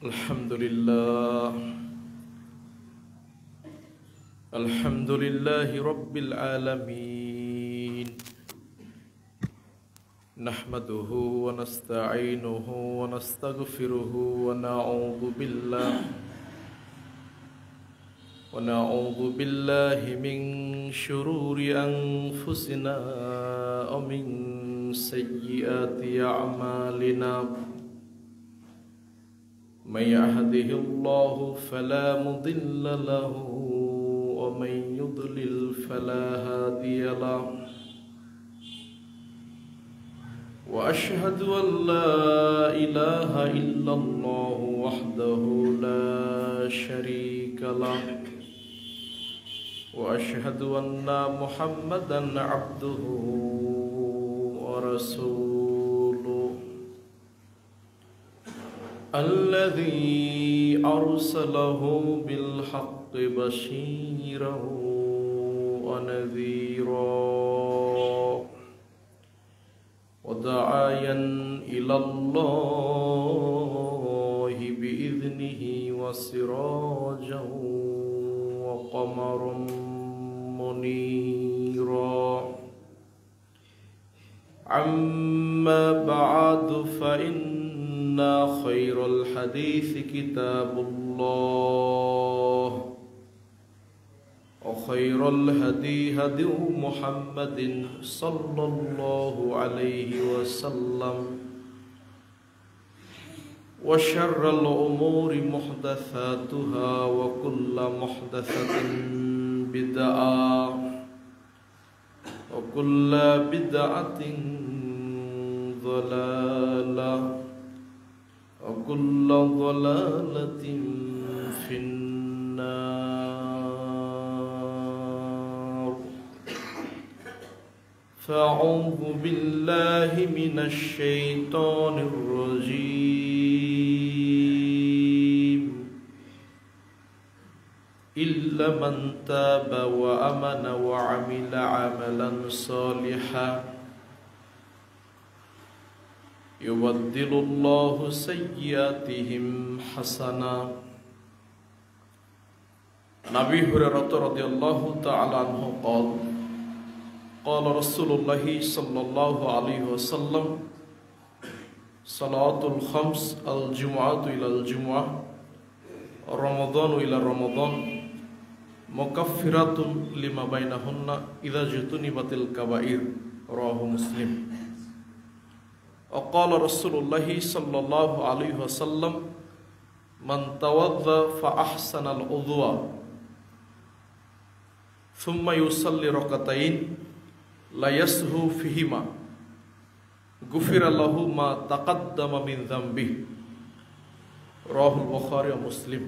الحمد لله رب العالمين نحمده ونستعينه ونستغفره ونعوذ بالله من شرور أنفسنا ومن سيئات أعمالنا من يهده الله فلا مضل له ومن يضلل فلا هادي له وأشهد أن لا إله إلا الله وحده لا شريك له وأشهد أن محمدا عبده ورسوله الذي أرسله بالحق بشيرا ونذيرا وداعيا إلى الله بإذنه وسراجا وقمرا منيرا أما بعد فإن خير الحديث كتاب الله وخير الهدي هدي محمد صلى الله عليه وسلم وشر الأمور محدثاتها وكل محدثة بدعة وكل بدعة ضلالة وكل ضلالة في النار فأعوذ بالله من الشيطان الرجيم إلا من تاب وآمن وعمل عملا صالحا يبدل الله سيئاتهم حسنا نبي هريرة رضي الله تعالى عنه قال رسول الله صلى الله عليه وسلم صلاة الخمس الجمعة إلى الجمعة رمضان إلى رمضان مكفرات لما بينهن إذا اجتنبت الكبائر رواه مسلم وقال رسول الله صلى الله عليه وسلم من توضأ فأحسن الوضوء ثم يصلي ركعتين لا يسهو فيهما غفر له ما تقدم من ذنبه رواه البخاري ومسلم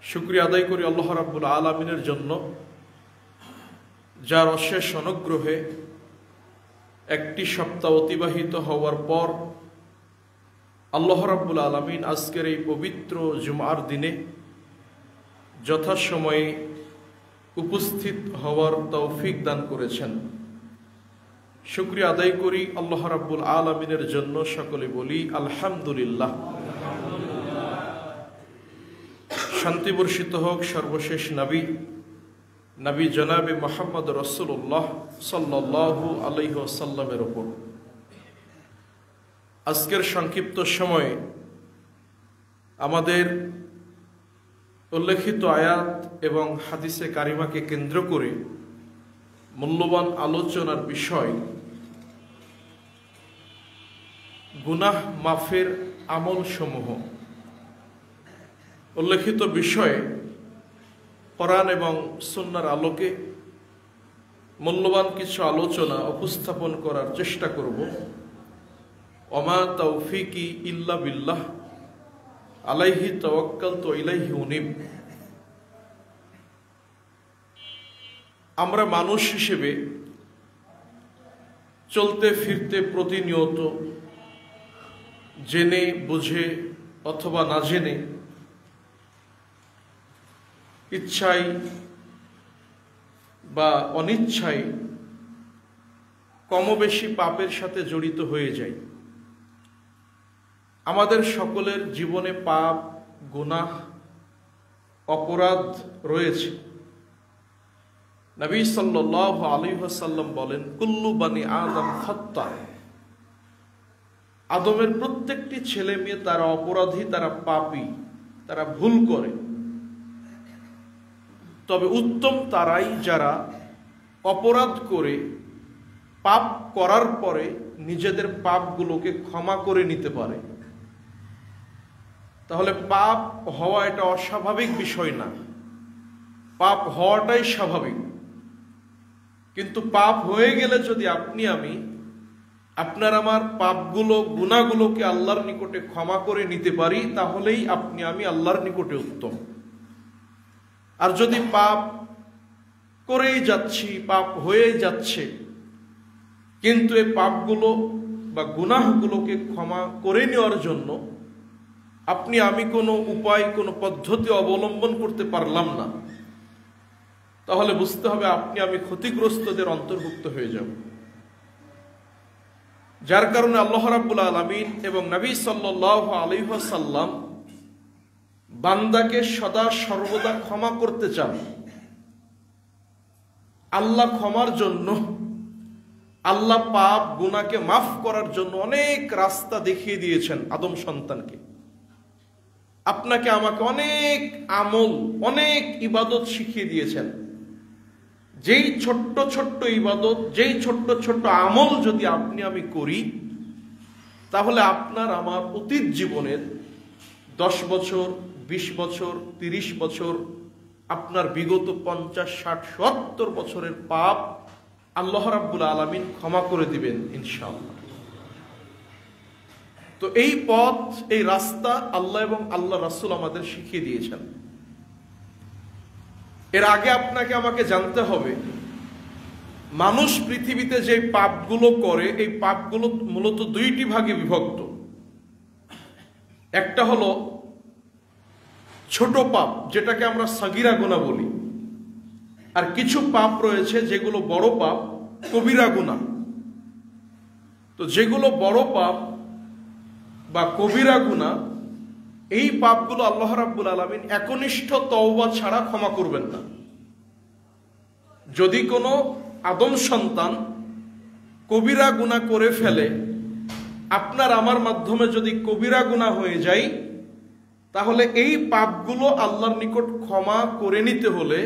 শুকরিয়া আদায় করি আল্লাহ রাব্বুল আলামিনের জন্য যার অশেষ অনুগ্রহে একটি সপ্তাহ অতিবাহিত হওয়ার পর আল্লাহ রাব্বুল আলামিন আজকের এই পবিত্র জুমার দিনে যথাসময়ে উপস্থিত হওয়ার তৌফিক দান করেছেন। শুকরিয়া আদায় করি আল্লাহ রাব্বুল আলামিনের জন্য, সকলে বলি আলহামদুলিল্লাহ। শান্তি বর্ষিত হোক সর্বশেষ নবী জনাবে মুহাম্মদ রাসূলুল্লাহ সাল্লাল্লাহু আলাইহি ওয়াসাল্লামের উপর। আজকের সংক্ষিপ্ত সময়ে আমাদের উল্লেখিত আয়াত এবং হাদিসে কারিমাকে কেন্দ্র করে মূল্যবান আলোচনার বিষয় গুনাহ মাফের আমল সমূহ। উল্লেখিত বিষয়ে কোরআন এবং সুন্নাহর আলোকে মূল্যবান কিছু আলোচনা উপস্থাপন করার চেষ্টা করব। ওমা তাওফিকি ইল্লা বিল্লাহ আলাইহি তাওয়াক্কালতু ইলাইহি উনীব। আমরা মানুষ হিসেবে চলতে ফিরতে প্রতিনিয়ত জেনে বুঝে অথবা না জেনে ইচ্ছায় বা অনিচ্ছায় কমবেশি পাপের সাথে জড়িত হয়ে যাই। আমাদের সকলের জীবনে পাপ, গুনাহ, অপরাধ রয়েছে। নবী সাল্লাল্লাহু আলাইহি ওয়াসাল্লাম বলেন, কুল্লু বানি আদম খাত্তা। আদমের প্রত্যেকটি ছেলে মেয়ে তারা অপরাধী, তারা পাপী, তারা ভুল করে। তবে উত্তম তারাই যারা অপরাধ করে, পাপ করার পরে নিজেদের পাপগুলোকে ক্ষমা করে নিতে পারে। তাহলে পাপ হওয়া এটা অস্বাভাবিক বিষয় না, পাপ হওয়াটাই স্বাভাবিক। কিন্তু পাপ হয়ে গেলে যদি আপনি আমি আপনার আমার পাপগুলো, গুনাহগুলোকে আল্লাহর নিকটে ক্ষমা করে নিতে পারি, তাহলেই আপনি আমি আল্লাহর নিকটে উত্তম। আর যদি পাপ করেই যাচ্ছি, পাপ হয়েই যাচ্ছে, কিন্তু এই পাপগুলো বা গুনাহগুলোকে ক্ষমা করে নেওয়ার জন্য আপনি আমি কোনো উপায়, কোনো পদ্ধতি অবলম্বন করতে পারলাম না, তাহলে বুঝতে হবে আপনি আমি ক্ষতিগ্রস্তদের অন্তর্ভুক্ত হয়ে যাব। যার কারণে আল্লাহ রাব্বুল আলামিন এবং নবী সাল্লাল্লাহু আলাইহি ওয়াসাল্লাম বান্দাকে সদা সর্বদা ক্ষমা করতে চান। আল্লাহ ক্ষমার জন্য, আল্লাহ পাপ গুনাহকে মাফ করার জন্য অনেক রাস্তা দেখিয়ে দিয়েছেন আদম সন্তানকে। আপনাকে আমাকে অনেক আমল, অনেক ইবাদত শিখিয়ে দিয়েছেন। যেই ছোট্ট ছোট্ট ইবাদত, যেই ছোট্ট ছোট্ট আমল যদি আপনি আমি করি, তাহলে আপনার আমার অতীত জীবনের 10 বছর, 20 বছর, 30 বছর, আপনার বিগত 50, 60, 70 বছরের পাপ আল্লাহ রাব্বুল আলামিন ক্ষমা করে দিবেন ইনশাআল্লাহ। তো এই পথ, এই রাস্তা আল্লাহ এবং আল্লাহ রাসূল আমাদের শিখিয়ে দিয়েছেন। এর আগে আপনাকে আমাকে জানতে হবে, মানুষ পৃথিবীতে যে পাপগুলো করে, এই পাপগুলো মূলত 2টি ভাগে বিভক্ত। একটা হলো ছোট পাপ, যেটাকে আমরা সাগীরা গুনাহ বলি, আর কিছু পাপ রয়েছে যেগুলো বড় পাপ, কবিরা গুনাহ। তো যেগুলো বড় পাপ বা কবিরা গুনাহ, এই পাপগুলো আল্লাহ রাব্বুল আলামিন একনিষ্ঠ তওবা ছাড়া ক্ষমা করবেন না। যদি কোনো আদম সন্তান কবিরা গুনাহ করে ফেলে, আপনার আমার মাধ্যমে যদি কবিরা গুনাহ হয়ে যায়, তাহলে এই পাপগুলো আল্লাহর নিকট ক্ষমা করে নিতে হলে,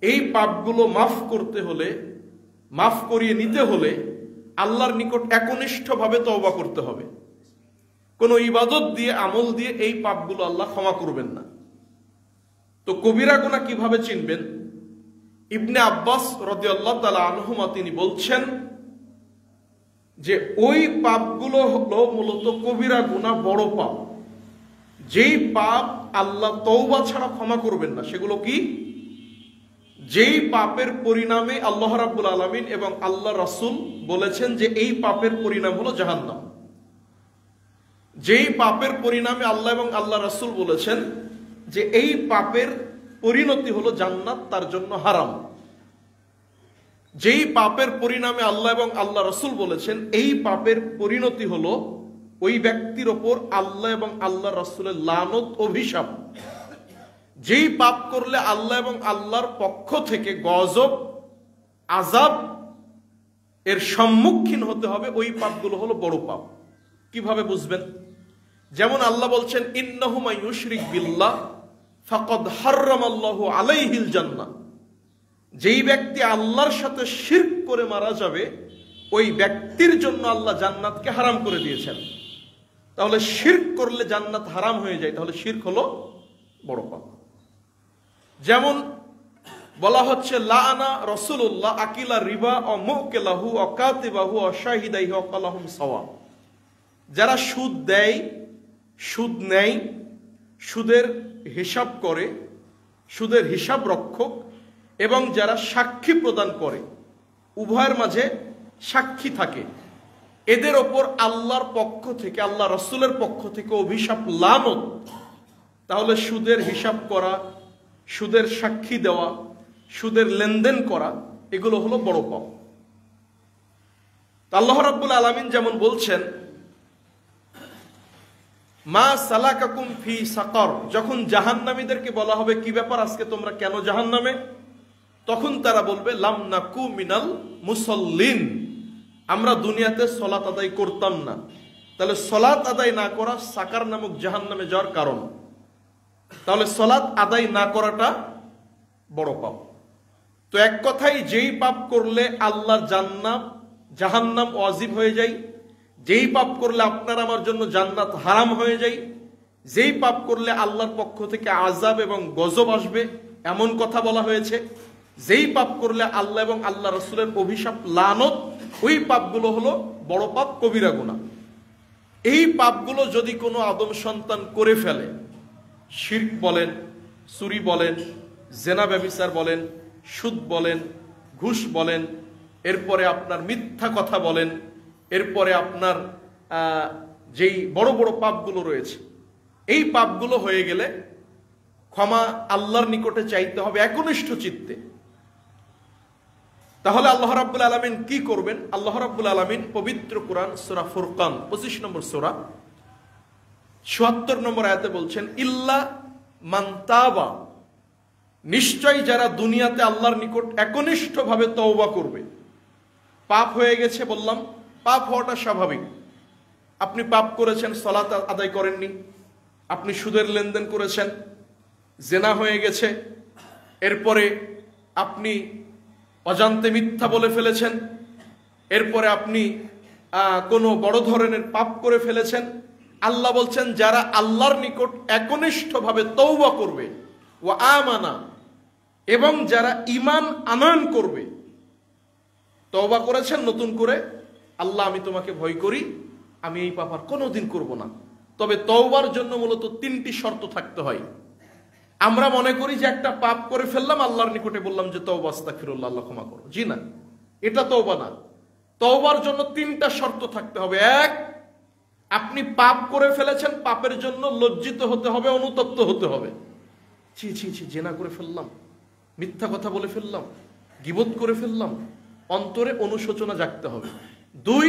এই পাপগুলো মাফ করতে হলে, মাফ করিয়ে নিতে হলে আল্লাহর নিকট একনিষ্ঠভাবে তওবা করতে হবে। কোনো ইবাদত দিয়ে, আমল দিয়ে এই পাপগুলো আল্লাহ ক্ষমা করবেন না। তো কবিরা গুনাহ কিভাবে চিনবেন? ইবনে আব্বাস রাদিয়াল্লাহু তাআলা আনহুমা তিনি বলছেন যে ওই পাপগুলো হলো মূলত কবিরা গুনাহ, বড় পাপ, যেই পাপ আল্লাহ তওবা ছাড়া ক্ষমা করবেন না। সেগুলো কি? যেই পাপের পরিণামে আল্লাহ রাব্বুল আলামিন এবং আল্লাহ রাসূল বলেছেন যে এই পাপের পরিণাম হলো জাহান্নাম। যেই পাপের পরিণামে আল্লাহ এবং আল্লাহ রাসূল বলেছেন যে এই পাপের পরিণতি হলো জান্নাত, তার জন্য হারাম। যেই পাপের পরিণামে আল্লাহ এবং আল্লাহ রাসূল বলেছেন এই পাপের পরিণতি হলো ওই ব্যক্তির ওপর আল্লাহ এবং আল্লাহ রাসূলের লানত, অভিশাপ। যেই পাপ করলে আল্লাহ এবং আল্লাহর পক্ষ থেকে গজব, আযাব এর সম্মুখীন হতে হবে, ওই পাপগুলো হলো বড় পাপ। কিভাবে বুঝবেন? যেমন আল্লাহ বলছেন, ইন্নাহু মান ইউশরিক বিল্লাহ ফাকাদ হাররামাল্লাহু আলাইহিল জান্নাহ। যেই ব্যক্তি আল্লাহর সাথে শিরক করে মারা যাবে, ওই ব্যক্তির জন্য আল্লাহ জান্নাতকে হারাম করে দিয়েছেন। তাহলে শিরক করলে জান্নাত হারাম হয়ে যায়, তাহলে শিরক হলো বড় পাপ। যেমন বলা হচ্ছে, লাআনা রাসূলুল্লাহ আকিলা রিবা ও মুকিলাহু ও কাতিবাহু ও শাহিদাইহি ও কালাহুম সাওয়া। যারা সুদ দেয়, সুদ নেয়, সুদের হিসাব করে, সুদের হিসাব রক্ষক, এবং যারা সাক্ষী প্রদান করে, উভয়ের মাঝে সাক্ষী থাকে, এদের ওপর আল্লাহর পক্ষ থেকে, আল্লাহ রাসূলের পক্ষ থেকে অভিশাপ, লানত। তাহলে সুদের হিসাব করা, সুদের সাক্ষী দেওয়া, সুদের লেনদেন করা, এগুলো হলো বড় পাপ। আল্লাহ রাব্বুল আলামিন যেমন বলছেন মা সালাকাকুম ফি সাকর, যখন জাহান্নামীদেরকে বলা হবে কি ব্যাপার আজকে তোমরা কেন জাহান্নামে, তখন তারা বলবে লাম নাকু মিনাল মুসাল্লিন, আমরা দুনিয়াতে সলাত আদায় করতাম না। তাহলে সলাত আদায় না করা সাকার নামক জাহান্নামে যাওয়ার কারণ। তাহলে সলাত আদায় না করাটা বড় পাপ। তো এক কথাই যেই পাপ করলে আল্লাহর জাহান্নাম ওয়াজিব হয়ে যায়, যেই পাপ করলে আপনার আমার জন্য জান্নাত হারাম হয়ে যায়, যেই পাপ করলে আল্লাহর পক্ষ থেকে আযাব এবং গজব আসবে এমন কথা বলা হয়েছে, যেই পাপ করলে আল্লাহ এবং আল্লাহ রাসূলের অভিশাপ লানত, ওই পাপগুলো হলো বড় পাপ, কবিরা গুনাহ। এই পাপগুলো যদি কোনো আদম সন্তান করে ফেলে, শিরক বলেন, চুরি বলেন, জেনা ব্যভিচার বলেন, সুদ বলেন, ঘুষ বলেন, এরপরে আপনার মিথ্যা কথা বলেন, এরপরে আপনার যেই বড় বড় পাপগুলো রয়েছে, এই পাপগুলো হয়ে গেলে ক্ষমা আল্লাহর নিকটে চাইতে হবে একনিষ্ঠ চিত্তে। তাহলে আল্লাহ রাব্বুল আলামিন কি করবেন? আল্লাহ রাব্বুল আলামিন পবিত্র কোরআন সূরা ফুরকান 25 নম্বর সূরা ৭৪ নম্বর আয়াতে বলছেন, ইল্লা মান তাবা, নিশ্চয় যারা দুনিয়াতে আল্লাহর নিকট একনিষ্ঠভাবে তওবা করবে। পাপ হয়ে গেছে, বললাম পাপ হওয়াটা স্বাভাবিক। আপনি পাপ করেছেন, সালাত আদায় করেননি, আপনি সুদের লেনদেন করেছেন, জেনা হয়ে গেছে, এরপরে আপনি অজান্তে মিথ্যা বলে ফেলেছেন, এরপরে আপনি কোনো বড় ধরনের পাপ করে ফেলেছেন। আল্লাহ বলছেন যারা আল্লাহর নিকট একনিষ্ঠভাবে তওবা করবে, ওয়া আমানা, এবং যারা ঈমান আনয়ন করবে। তওবা করেছেন নতুন করে, আল্লাহ আমি তোমাকে ভয় করি, আমি এই পাপ আর কোনোদিন করব না। তবে তওবার জন্য মূলত 3টি শর্ত থাকতে হয়। আমরা মনে করি যে একটা পাপ করে ফেললাম, আল্লাহর নিকটে বললাম যে তওবা আস্তাগফিরুল্লাহ, আল্লাহ ক্ষমা করো। জি না, এটা তওবা না। তওবার জন্য 3টা শর্ত থাকতে হবে। এক, আপনি পাপ করে ফেলেছেন, পাপের জন্য লজ্জিত হতে হবে, অনুতপ্ত হতে হবে। ছি ছি ছি, জেনা করে ফেললাম, মিথ্যা কথা বলে ফেললাম, গীবত করে ফেললাম, অন্তরে অনুশোচনা জাগতে হবে। 2,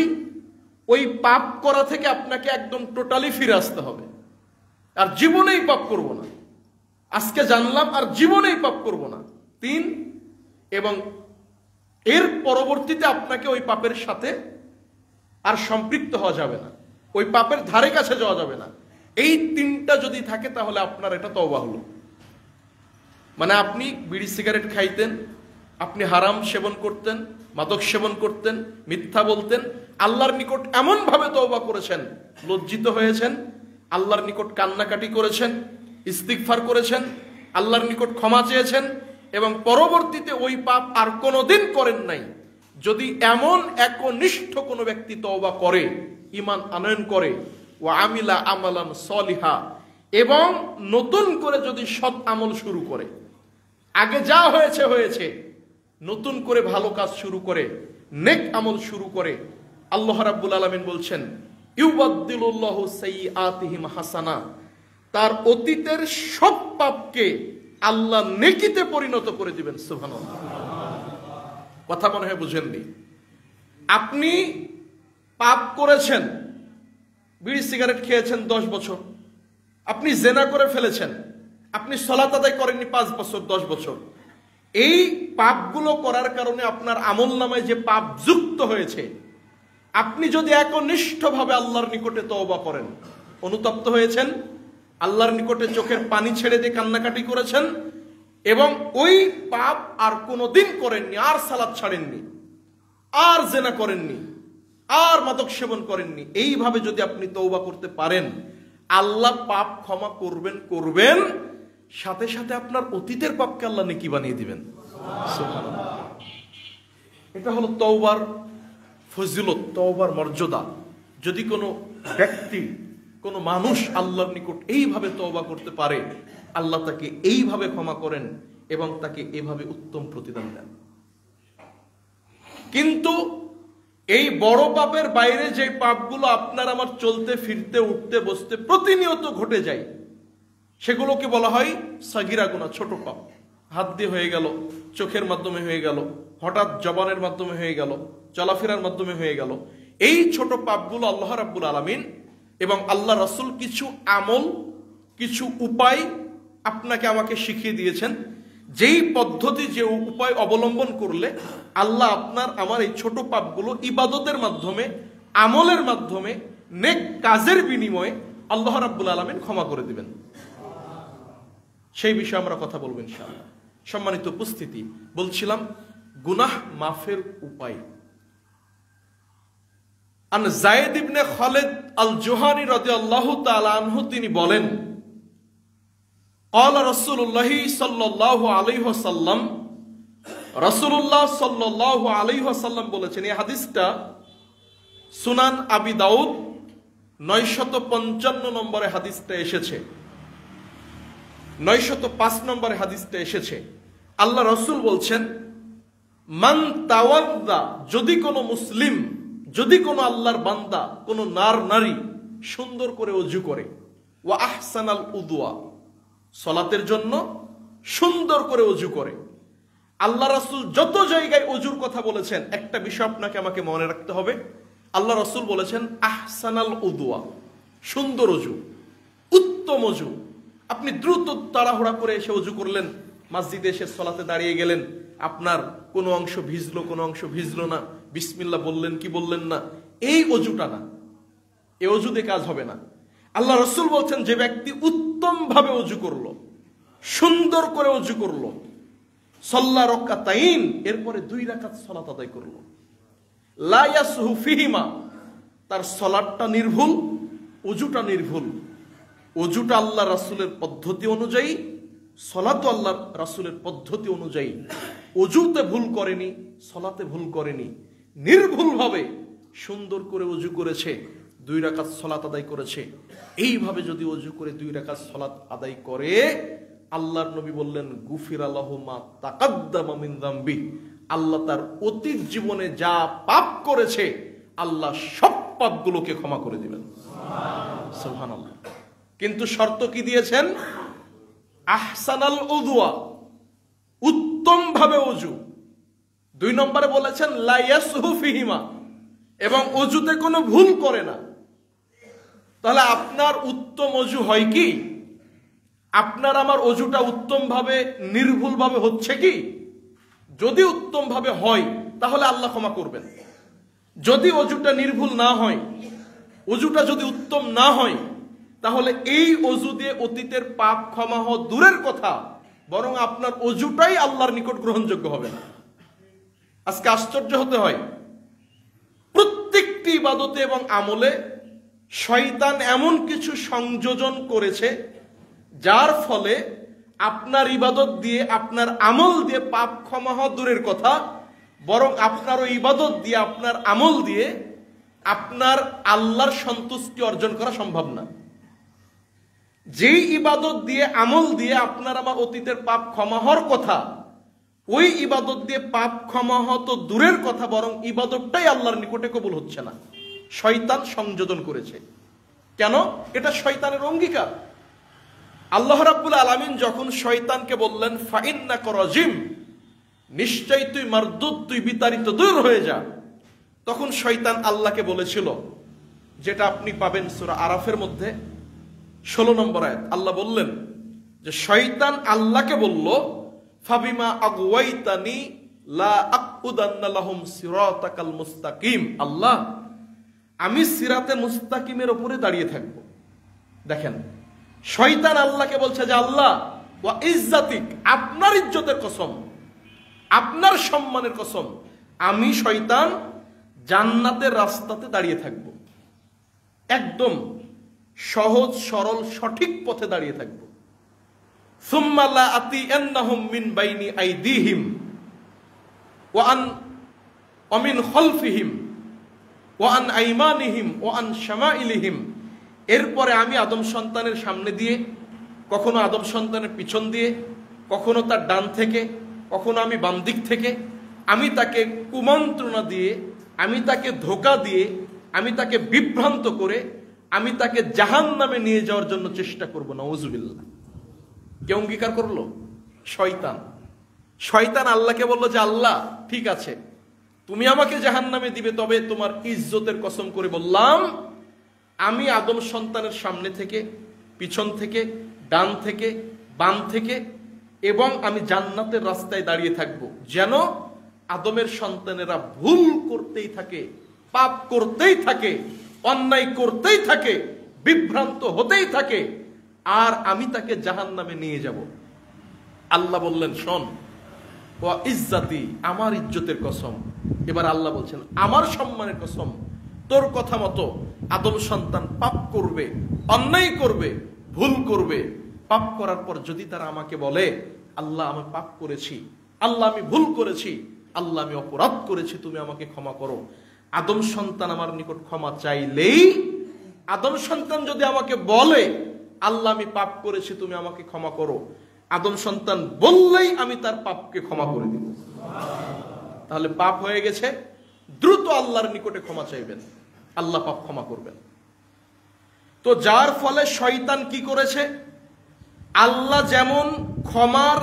ওই পাপ করা থেকে আপনাকে একদম টোটালি ফিরে আসতে হবে, আর জীবনেই পাপ করব না, আজকে জানলাম আর জীবনেই পাপ করব না। 3, এবং এর পরবর্তীতে আপনাকে ওই পাপের সাথে আর সম্পৃক্ত হওয়া যাবে না, ওই পাপের ধারে কাছে যাওয়া যাবে না। এই 3টা যদি থাকে তাহলে আপনার এটা তওবা হলো। মানে আপনি বিড়ি সিগারেট খাইতেন, আপনি হারাম সেবন করতেন, মাদক সেবন করতেন, মিথ্যা বলতেন, আল্লাহর নিকট এমন ভাবে তওবা করেছেন, লজ্জিত হয়েছেন, আল্লাহর নিকট কান্নাকাটি করেছেন, ইস্তিগফার করেছেন, আল্লাহর নিকট ক্ষমা চেয়েছেন, এবং পরবর্তীতে ওই পাপ আর কোনোদিন করেন নাই। যদি এমন একনিষ্ঠ কোনো ব্যক্তি তওবা করে, ঈমান আনয়ন করে, ওয়া আমিলা আমালান সলিহা, এবং নতুন করে যদি সৎ আমল শুরু করে, আগে যা হয়েছে হয়েছে, নতুন করে ভালো কাজ শুরু করে, নেক আমল শুরু করে, আল্লাহ রাব্বুল আলামিন বলছেন ইউবাদদিলুল্লাহু সাইয়্যাতিহিম হাসানা, তার অতীতের সব পাপকে আল্লাহ নেকিতে পরিণত করে দিবেন। সুবহানাল্লাহ। কথা মনে হয় বুঝেননি। আপনি পাপ করেছেন, বিড়ি সিগারেট খেয়েছেন 10 বছর, আপনি জেনা করে ফেলেছেন, আপনি সালাত আদায় করেননি 5 বছর 10 বছর। এই পাপগুলো করার কারণে আপনার আমলনামায় যে পাপ যুক্ত হয়েছে, আপনি যদি একনিষ্ঠভাবে আল্লাহর নিকটে তওবা করেন, অনুতপ্ত হয়েছেন, আল্লাহর নিকটে চোখের পানি ছেড়ে দিয়ে কান্নাকাটি করেছেন, এবং ওই পাপ আর কোনোদিন করেননি, আর সালাত ছাড়েননি, আর জেনা করেননি, আর মাদক সেবন করেননি, এইভাবে যদি আপনি তওবা করতে পারেন, আল্লাহ পাপ ক্ষমা করবেন, সাথে সাথে আপনার অতীতের পাপকে আল্লাহ নেকি বানিয়ে দিবেন। সুবহানাল্লাহ। এটা হলো তওবার ফজিলত, তওবার মর্যাদা। যদি কোনো ব্যক্তি, কোনো মানুষ আল্লাহর নিকট এইভাবে তওবা করতে পারে, আল্লাহ তাকে এইভাবে ক্ষমা করেন এবং তাকে এইভাবে উত্তম প্রতিদান দেন। কিন্তু এই বড় পাপের বাইরে যে পাপগুলো আপনার আমার চলতে ফিরতে উঠতে বসতে প্রতিনিয়ত ঘটে যায়, সেগুলোকে বলা হয় সাগিরা গুনাহ, ছোট পাপ। হাত দিয়ে হয়ে গেল, চোখের মাধ্যমে হয়ে গেল, হঠাৎ জবানের মাধ্যমে হয়ে গেল, চলাফেরার মাধ্যমে হয়ে গেল। এই ছোট পাপগুলো আল্লাহ রাব্বুল আলামিন এবং আল্লাহ রাসূল কিছু আমল, কিছু উপায় আপনাকে আমাকে শিখিয়ে দিয়েছেন, যেই পদ্ধতি, যে উপায় অবলম্বন করলে আল্লাহ আপনার আমার এই ছোট পাপগুলো ইবাদতের মাধ্যমে, আমলের মাধ্যমে, নেক কাজের বিনিময়ে আল্লাহ রাব্বুল আলামিন ক্ষমা করে দিবেন। সেই বিষয়ে আমরা কথা বলবো ইনশাআল্লাহ। সম্মানিত উপস্থিতি, বলছিলাম গুনাহ মাফের উপায়। আন যায়েদ ইবনে খালিদ আল জুহানী রাদিয়াল্লাহু তাআলা আনহু তিনি বলেন, ক্বালা রাসূলুল্লাহ সাল্লাল্লাহু আলাইহি ওয়াসাল্লাম, রাসূলুল্লাহ সাল্লাল্লাহু আলাইহি ওয়াসাল্লাম বলেছেন, এই হাদিসটা সুনান আবি দাউদ 955 নম্বরে হাদিসটা এসেছে, 905 নম্বরে হাদিসটা এসেছে। আল্লাহ রাসূল বলছেন, মান তাওয়াদ্দা, যদি কোনো মুসলিম, যদি কোনো আল্লাহর বান্দা, কোনো নারী সুন্দর করে ওযু করে, ওয়া আহসানাল উদুয়া, সালাতের জন্য সুন্দর করে ওযু করে। আল্লাহ রাসূল যত জায়গায় ওযুর কথা বলেছেন, একটা বিষয় আপনাকে আমাকে মনে রাখতে হবে, আল্লাহ রাসূল বলেছেন আহসানাল উদুয়া, সুন্দর ওযু, উত্তম ওযু। আপনি দ্রুত তাড়াহুড়া করে এসে ওযু করলেন, মসজিদে এসে সালাতে দাঁড়িয়ে গেলেন, আপনার কোনো অংশ ভিজলো, কোনো অংশ ভিজলো না, বিসমিল্লাহ বললেন কি বললেন না, এই ওযুটা না, এই ওযু দিয়ে কাজ হবে না। আল্লাহ রাসূল বলছেন, যে ব্যক্তি উত্তম ভাবে ওযু করলো, সুন্দর করে ওযু করলো, সাল্লা রাকাতাইন, এরপরে 2 রাকাত সালাত আদায় করলো, লা ইয়াসহু ফিহিমা, তার সালাতটা নির্ভুল, ওযুটা নির্ভুল, ওযুটা আল্লাহ রাসূলের পদ্ধতি অনুযায়ী, সালাতও আল্লাহ রাসূলের পদ্ধতি অনুযায়ী, ওযুতে ভুল করেনি, সালাতে ভুল করেনি, নির্ভুলভাবে সুন্দর করে ওযু করেছে, 2 রাকাত সালাত আদায় করেছে। এইভাবে যদি ওযু করে 2 রাকাত সালাত আদায় করে, আল্লাহর নবী বললেন, গুফিরা লাহু মা তাকাদ্দামা মিন যামবি, আল্লাহ তার অতীত জীবনে যা পাপ করেছে, আল্লাহ সব পাপগুলোকে ক্ষমা করে দিবেন। সুবহানাল্লাহ। কিন্তু শর্ত কি দিয়েছেন? আহসানাল উদুয়া, উত্তম ভাবে ওযু। 2 নম্বরে বলেছেন লা ইয়াসহু ফিহিমা, এবং ওযুতে কোনো ভুল করে না। তাহলে আপনার উত্তম ওযু হয় কি? আপনার আমার ওযুটা উত্তম ভাবে, নির্ভুল ভাবে হচ্ছে কি? যদি উত্তম ভাবে হয় তাহলে আল্লাহ ক্ষমা করবেন। যদি ওযুটা নির্ভুল না হয়, ওযুটা যদি উত্তম না হয়, তাহলে এই ওযু দিয়ে অতীতের পাপ ক্ষমা হওয়া দূরের কথা, বরং আপনার ওযুটাই আল্লাহর নিকট গ্রহণযোগ্য হবে না। আজকে আশ্চর্য হতে হয়, প্রত্যেকটি ইবাদতে এবং আমলে শয়তান এমন কিছু সংযোজন করেছে, যার ফলে আপনার ইবাদত দিয়ে, আপনার আমল দিয়ে পাপ ক্ষমা হওয়া দূরের কথা, বরং আপনার ওই ইবাদত দিয়ে, আপনার আমল দিয়ে আপনার আল্লাহর সন্তুষ্টি অর্জন করা সম্ভব না। যেই ইবাদত দিয়ে, আমল দিয়ে আপনার আমার অতীতের পাপ ক্ষমা হওয়ার কথা, ওই ইবাদত দিয়ে পাপ ক্ষমা হওয়া তো দূরের কথা, বরং ইবাদতটাই আল্লাহর নিকটে কবুল হচ্ছে না। শয়তান সংযোজন করেছে। কেন? এটা শয়তানের অঙ্গীকার। আল্লাহ রাব্বুল আলামিন যখন শয়তানকে বললেন, ফাইন্নাকা রাজিম, নিশ্চয়ই তুই মারদুদ, তুই বিতাড়িত, দূর হয়ে যা, তখন শয়তান আল্লাহকে বলেছিল, যেটা আপনি পাবেন সূরা আরাফের মধ্যে 16 নম্বর আয়াত। আল্লাহ বললেন যে শয়তান আল্লাহকে বলল, ফাবিমা আগওয়াইতানি লা আকুদান্না লাহুম সিরাতাকাল মুস্তাকিম, আল্লাহ আমি সিরাতে মুস্তাকিমের উপরে দাঁড়িয়ে থাকব। দেখেন, শয়তান আল্লাহকে বলছে যে আল্লাহ, ওয়া ইজ্জাতিক, আপনার ইজ্জতের কসম, আপনার সম্মানের কসম, আমি শয়তান জান্নাতের রাস্তাতে দাঁড়িয়ে থাকব, একদম সহজ সরল সঠিক পথে দাঁড়িয়ে থাকব। সুম্মা লা আতিয়ান্নাহুম মিন বাইনি আইদিহিম ওয়া মিন খালফিহিম ওয়া আন আইমানিহিম ওয়া আন শামাইলিহিম, এরপরে আমি আদম সন্তানের সামনে দিয়ে, কখনো আদম সন্তানের পিছন দিয়ে, কখনো তার ডান থেকে, কখনো আমি বাম দিক থেকে, আমি তাকে কুমন্ত্রণা দিয়ে, আমি তাকে ধোঁকা দিয়ে, আমি তাকে বিভ্রান্ত করে, আমি তাকে জাহান্নামে নিয়ে যাওয়ার জন্য চেষ্টা করব। নাউজুবিল্লাহ। কে অঙ্গীকার করলো? শয়তান। শয়তান আল্লাহকে বলল যে আল্লাহ ঠিক আছে, তুমি আমাকে জাহান্নামে দিবে, তবে তোমার ইজ্জতের কসম করে বললাম আমি আদম সন্তানের সামনে থেকে, পিছন থেকে, ডান থেকে, বাম থেকে, এবং আমি জান্নাতের রাস্তায় দাঁড়িয়ে থাকব, যেন আদমের সন্তানেরা ভুল করতেই থাকে, পাপ করতেই থাকে, অন্যায় করতেই থাকে, বিভ্রান্ত হতেই থাকে, আর আমি তাকে জাহান্নামে নিয়ে যাব। আল্লাহ বললেন, শোন, ওয়া ইজ্জাতি, আমার ইজ্জতের কসম। এবার আল্লাহ বলছেন, আমার সম্মানের কসম, তোর কথা মতো আদম সন্তান পাপ করবে, অন্যায় করবে, ভুল করবে। পাপ করার পর যদি তারা আমাকে বলে, আল্লাহ আমি পাপ করেছি, আল্লাহ আমি ভুল করেছি, আল্লাহ আমি অপরাধ করেছি, তুমি আমাকে ক্ষমা করো। আদম সন্তান আমার নিকট ক্ষমা চাইলেই, আদম সন্তান যদি আমাকে বলে, আল্লাহ আমি পাপ করেছি, তুমি আমাকে ক্ষমা করো, আদম সন্তান বললেই আমি তার পাপকে ক্ষমা করে দিব। তাহলে পাপ হয়ে গেছে, দ্রুত আল্লাহর নিকটে ক্ষমা চাইবেন, আল্লাহ পাপ ক্ষমা করবেন। তো যার ফলে শয়তান কি করেছে, আল্লাহ যেমন ক্ষমার,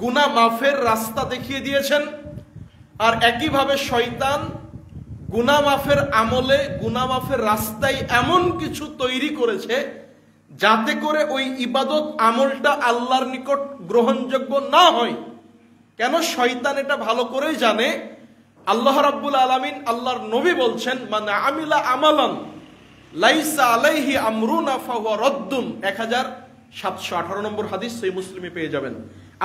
গুনাহ মাফের রাস্তা দেখিয়ে দিয়েছেন, আর একইভাবে শয়তান গুনাহ মাফের আমলে, গুনাহ মাফের রাস্তায় এমন কিছু তৈরি করেছে যাতে করে ওই ইবাদত আমলটা আল্লাহর নিকট গ্রহণযোগ্য না হয়। কেন? শয়তান এটা ভালো করেই জানে। আল্লাহ রাব্বুল আলামিন, আল্লাহর নবী বলছেন, মান আমিলা আমালান লাইসা আলাইহি আমরুনা ফাহুয়া রাদ্দুন, 1718 নম্বর হাদিস, সহিহ মুসলিমে পেয়ে যাবেন।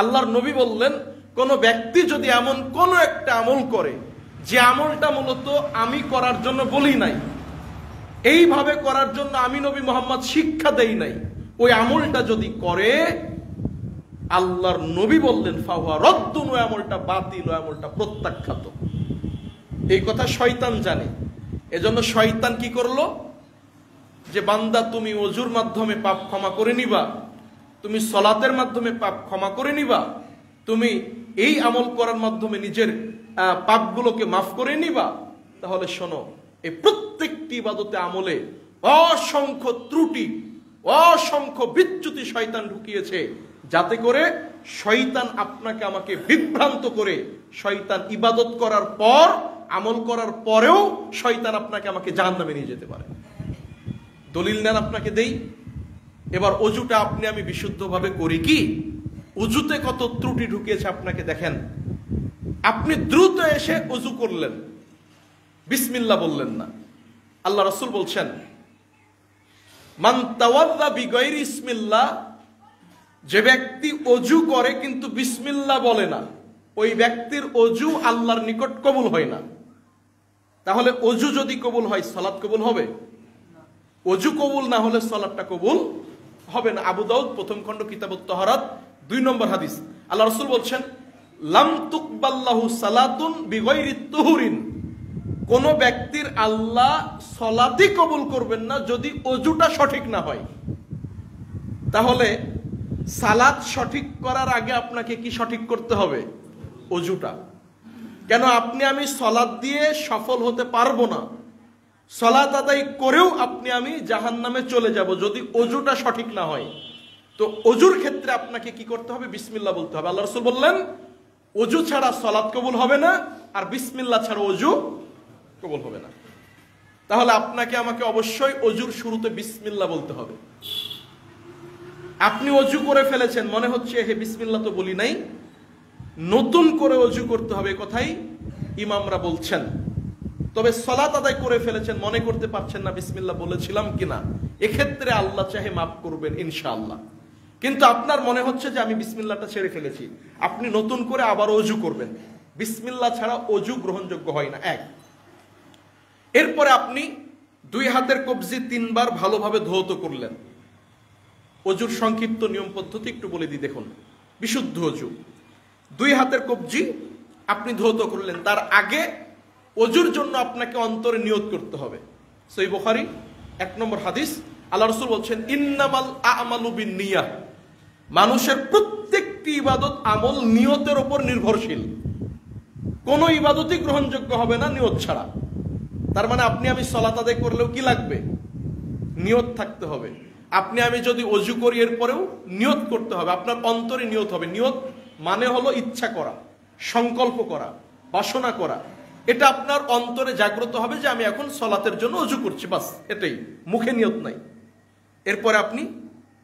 আল্লাহর নবী বললেন, কোন ব্যক্তি যদি এমন কোন একটা আমল করে, যে আমলটা মূলত আমি করার জন্য বলি নাই, এইভাবে করার জন্য আমি নবী মুহাম্মদ শিক্ষা দেই নাই, ওই আমলটা যদি করে, আল্লাহর নবী বললেন ফাহুয়া রাদ্দুন, ওই আমলটা বাতিল, ওই আমলটা প্রত্যাখ্যাত। এই কথা শয়তান জানে। এজন্য শয়তান কি করলো, যে বান্দা তুমি ওযুর মাধ্যমে পাপ ক্ষমা করে নিবা, তুমি সলাতের মাধ্যমে পাপ ক্ষমা করে নিবা, তুমি এই আমল করার মাধ্যমে নিজের পাপগুলোকে মাফ করে নিবা, তাহলে শোনো, এই প্রত্যেকটি ইবাদতে আমলে অসংখ্য ত্রুটি, অসংখ্য বিচ্যুতি শয়তান ঢুকিয়েছে, যাতে করে শয়তান আপনাকে আমাকে বিভ্রান্ত করে, শয়তান ইবাদত করার পর, আমল করার পরেও শয়তান আপনাকে আমাকে জাহান্নামে নিয়ে যেতে পারে। দলিল নেন, আপনাকে দেই। এবার অজুটা আপনি আমি বিশুদ্ধভাবে করি কি? অজুতে কত ত্রুটি ঢুকিয়েছে আপনাকে দেখেন। আপনি দ্রুত এসে অজু করলেন, বিসমিল্লাহ বললেন না। আল্লাহ রাসূল বলছেন, মান তাওয়াল্লা বিগাইরি ইসমিল্লাহ, যে ব্যক্তি অজু করে কিন্তু বিসমিল্লাহ বলে না, ওই ব্যক্তির অজু আল্লাহর নিকট কবুল হয় না। তাহলে অজু যদি কবুল হয়, সালাত কবুল হবে? অজু কবুল না হলে সালাতটা কবুল হবে না। আবু দাউদ প্রথম খণ্ড কিতাবুত তাহারাত 2 নম্বর হাদিস। আল্লাহ রাসূল বলছেন, লাম তুকবাল্লাহু সালাতুন বিগাইরি তুহুরিন, কোন ব্যক্তির আল্লাহ সালাতই কবুল করবেন না যদি অজুটা সঠিক না হয়। তাহলে সালাত সঠিক করার আগে আপনাকে কি সঠিক করতে হবে? অজুটা। কেন? আপনি আমি সালাত দিয়ে সফল হতে পারবো না, সালাত আদায় করেও আপনি আমি জাহান্নামে চলে যাব যদি অজুটা সঠিক না হয়। তো অজুর ক্ষেত্রে আপনাকে কি করতে হবে? বিসমিল্লাহ বলতে হবে। আল্লাহ রাসূল বললেন, অজু ছাড়া সালাত কবুল হবে না, আর বিসমিল্লাহ ছাড়া অজু কবুল হবে না। তাহলে আপনাকে আমাকে অবশ্যই অজুর শুরুতে বিসমিল্লাহ বলতে হবে। আপনি অজু করে ফেলেছেন, মনে হচ্ছে হে বিসমিল্লাহ তো বলি নাই, নতুন করে অজু করতে হবে, কথাই ইমামরা বলছেন। তবে সালাত আদায় করে ফেলেছেন, মনে করতে পারছেন না বিসমিল্লাহ বলেছিলাম কিনা, এক্ষেত্রে আল্লাহ চাহে মাফ করবেন ইনশাআল্লাহ। কিন্তু আপনার মনে হচ্ছে যে আমি বিসমিল্লাহটা ছেড়ে ফেলেছি, আপনি নতুন করে আবার অজু করবেন। বিসমিল্লাহ ছাড়া অজু গ্রহণযোগ্য হয় না। এক, এরপরে আপনি 2 হাতের কবজি 3 বার ভালোভাবে ধৌত করলেন। অজুর সংক্ষিপ্ত নিয়ম পদ্ধতি একটু বলে দিই, দেখুন। বিশুদ্ধ অজু, 2 হাতের কবজি আপনি ধৌত করলেন, তার আগে অজুর জন্য আপনাকে অন্তরে নিয়ত করতে হবে। সহিহ বুখারী 1 নম্বর হাদিস, আল্লাহ রাসূল বলছেন, ইন্নামাল আমালু বিন্নিয়াহ, মানুষের প্রত্যেকটি ইবাদত আমল নিয়তের উপর নির্ভরশীল। কোন ইবাদতই গ্রহণযোগ্য হবে না নিয়ত ছাড়া। তার মানে আপনি আমি সালাত আদায় করলেও কি লাগবে? নিয়ত থাকতে হবে। আপনি আমি যদি অজু করি এরপরেও নিয়ত করতে হবে, আপনার অন্তরে নিয়ত হবে। নিয়ত মানে হলো ইচ্ছা করা, সংকল্প করা, বাসনা করা। এটা আপনার অন্তরে জাগ্রত হবে যে আমি এখন সলাতের জন্য অজু করছি, বাস এটাই, মুখে নিয়ত নাই। এরপরে আপনি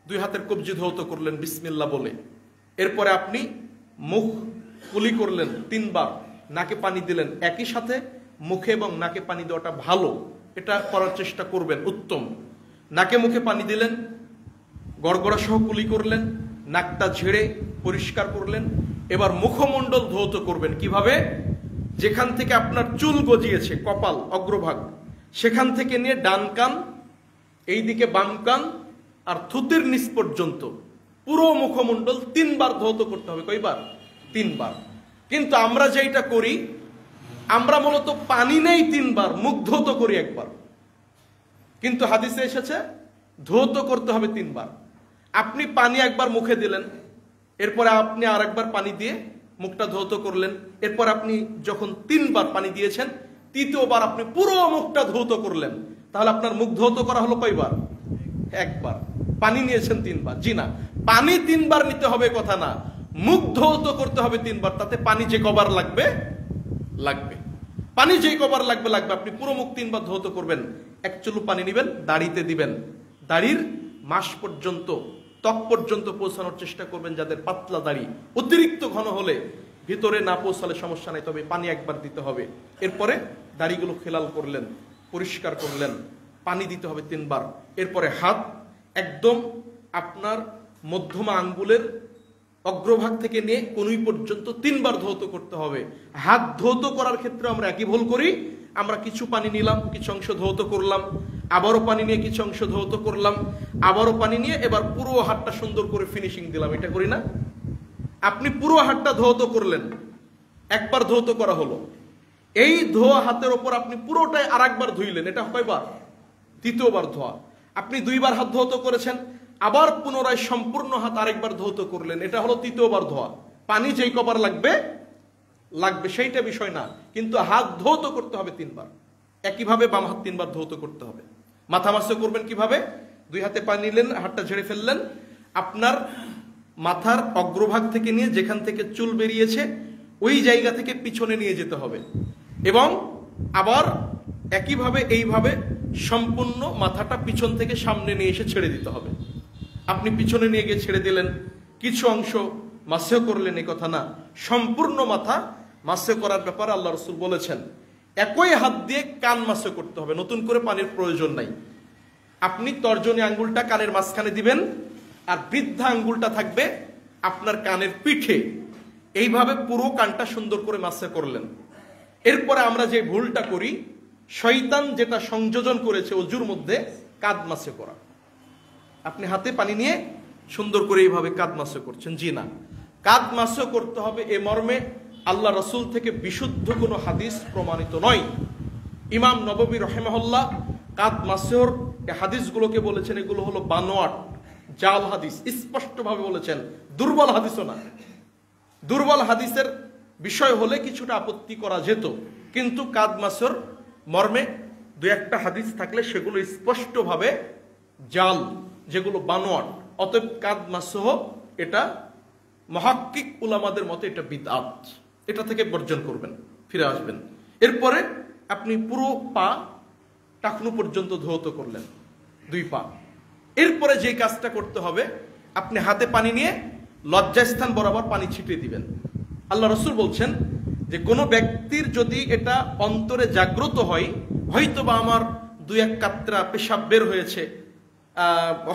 দুই হাতের কবজি ধৌত করলেন বিসমিল্লাহ বলে। এরপরে আপনি মুখ কুলি করলেন 3 বার, নাকে পানি দিলেন। একই সাথে মুখে এবং নাকে পানি দেওয়াটা ভালো, এটা করার চেষ্টা করবেন, উত্তম। নাকে মুখে পানি দিলেন, গড়গড়া সহ কুলি করলেন, নাকটা ঝেড়ে পরিষ্কার করলেন। এবার মুখমণ্ডল ধৌত করবেন। কিভাবে? যেখান থেকে আপনার চুল গজিয়েছে, কপাল অগ্রভাগ, সেখান থেকে নিয়ে ডান কান, এইদিকে বাম কান আর থুতির নিচ পর্যন্ত পুরো মুখমণ্ডল 3 বার ধৌত করতে হবে। কয়বার? 3 বার। কিন্তু আমরা যেটা করি, আমরা মূলত পানি নেই 3 বার, মুখ ধৌত করি 1 বার। কিন্তু হাদিসে এসেছে ধৌত করতে হবে 3 বার। আপনি পানি 1 বার মুখে দিলেন, এরপরে আপনি আর 1 বার পানি দিয়ে মুখটা ধৌত করলেন। এরপর আপনি যখন 3 বার পানি দিয়েছেন, 3য় বার আপনি পুরো মুখটা ধৌত করলেন। তাহলে আপনার মুখ ধৌত করা হলো কয়বার? 1 বার। পানি নিয়েছেন 3 বার? জি না, পানি 3 বার নিতে হবে কথা না, মুখ ধৌত করতে হবে 3 বার। তাতে পানি যে কবার লাগবে লাগবে, পানি যেই কবার লাগবে লাগবে। আপনি পুরো মুখ 3 বার ধৌত করবেন। 1 চুলু পানি নেবেন, দাড়িতে দিবেন, দাড়ির মাস পর্যন্ত, ত্বক পর্যন্ত পৌঁছানোর চেষ্টা করবেন। যাদের পাতলা দাড়ি, অতিরিক্ত ঘন হলে ভিতরে না পৌঁছালে সমস্যা নেই, তবে পানি 1 বার দিতে হবে। এরপরে দাড়িগুলো খেলাল করলেন, পরিষ্কার করলেন, পানি দিতে হবে 3 বার। এরপরে হাত একদম আপনার মধ্যমা আঙ্গুলের অগ্রভাগ থেকে নিয়ে কনুই পর্যন্ত 3 বার ধৌত করতে হবে। হাত ধৌত করার ক্ষেত্রে আমরা একই ভুল করি। আমরা কিছু পানি নিলাম, কিছু অংশ ধৌত করলাম, আবারও পানি নিয়ে কিছু অংশ ধৌত করলাম, আবারও পানি নিয়ে এবার পুরো হাতটা সুন্দর করে ফিনিশিং দিলাম। এটা করি না? আপনি পুরো হাতটা ধৌত করলেন, 1 বার ধৌত করা হলো, এই ধোয়া হাতের ওপর আপনি পুরোটাই আর 1 বার ধুইলেন। এটা কয়বার? 3য় বার ধোয়া। আপনি 2 বার হাত ধৌত করেছেন, আবার পুনরায় সম্পূর্ণ হাত আরেকবার ধৌত করলেন। এটা হলো 3য় বার ধোয়া। পানি যেই কবার লাগবে লাগবে সেইটা বিষয় না, কিন্তু হাত ধৌত করতে হবে 3 বার। একইভাবে বাম হাত 3 বার ধৌত করতে হবে। মাথা মাসে করবেন কিভাবে? 2 হাতে পানি নিলেন, হাতটা ঝেড়ে ফেললেন, আপনার মাথার অগ্রভাগ থেকে নিয়ে যেখান থেকে চুল বেরিয়েছে ওই জায়গা থেকে পিছনে নিয়ে যেতে হবে, এবং আবার একইভাবে এইভাবে সম্পূর্ণ মাথাটা পিছন থেকে সামনে নিয়ে এসে ছেড়ে দিতে হবে। আপনি পিছনে নিয়ে গিয়ে ছেড়ে দিলেন, কিছু অংশ মাসে করলেন, এ কথা না, সম্পূর্ণ মাথা মাসে করার ব্যাপারে আল্লাহ রাসূল বলেছেন একই হাত দিয়ে কান মাসে করতে হবে, নতুন করে পানির প্রয়োজন নাই। আপনি তর্জনী আঙ্গুলটা কানের মাঝখানে দিবেন, আর বৃদ্ধা আঙ্গুলটা থাকবে আপনার কানের পিঠে। এইভাবে পুরো কানটা সুন্দর করে মাসে করলেন। এরপরে আমরা যে ভুলটা করি, শয়তান যেটা সংযোজন করেছে অজুর মধ্যে, কাঁধ মাসে করা। আপনি হাতে পানি নিয়ে সুন্দর করে এইভাবে কাঁধ মাসে করছেন। জি না, কাঁধ মাসে করতে হবে এ মর্মে আল্লাহ রাসূল থেকে বিশুদ্ধ কোনো হাদিস প্রমাণিত নয়। ইমাম নববী রাহিমাহুল্লাহ কাঁধ মাসের এই হাদিসগুলোকে বলেছেন এগুলো হলো বানোয়াট, জাল হাদিস, স্পষ্টভাবে বলেছেন, দুর্বল হাদিসও না। দুর্বল হাদিসের বিষয় হলে কিছুটা আপত্তি করা যেত, কিন্তু কাঁধ মাসের মর্মে 2-1টা হাদিস থাকলে সেগুলো স্পষ্টভাবে জাল, যেগুলো বানোয়াট। অতএব কাঁধ মাসহ এটা মুহাক্কিক উলামাদের মতে এটা বিদআত, এটা থেকে বর্জন করবেন, ফিরে আসবেন। এরপরে আপনি পুরো পা টাকনু পর্যন্ত ধৌত করলেন, 2 পা। এরপরে যে কাজটা করতে হবে, আপনি হাতে পানি নিয়ে লজ্জাস্থান বরাবর পানি ছিটিয়ে দিবেন। আল্লাহ রাসূল বলছেন যে কোনো ব্যক্তির যদি এটা অন্তরে জাগ্রত হয়, হয়তোবা আমার 2-1 কাতরা পেশাব বের হয়েছে,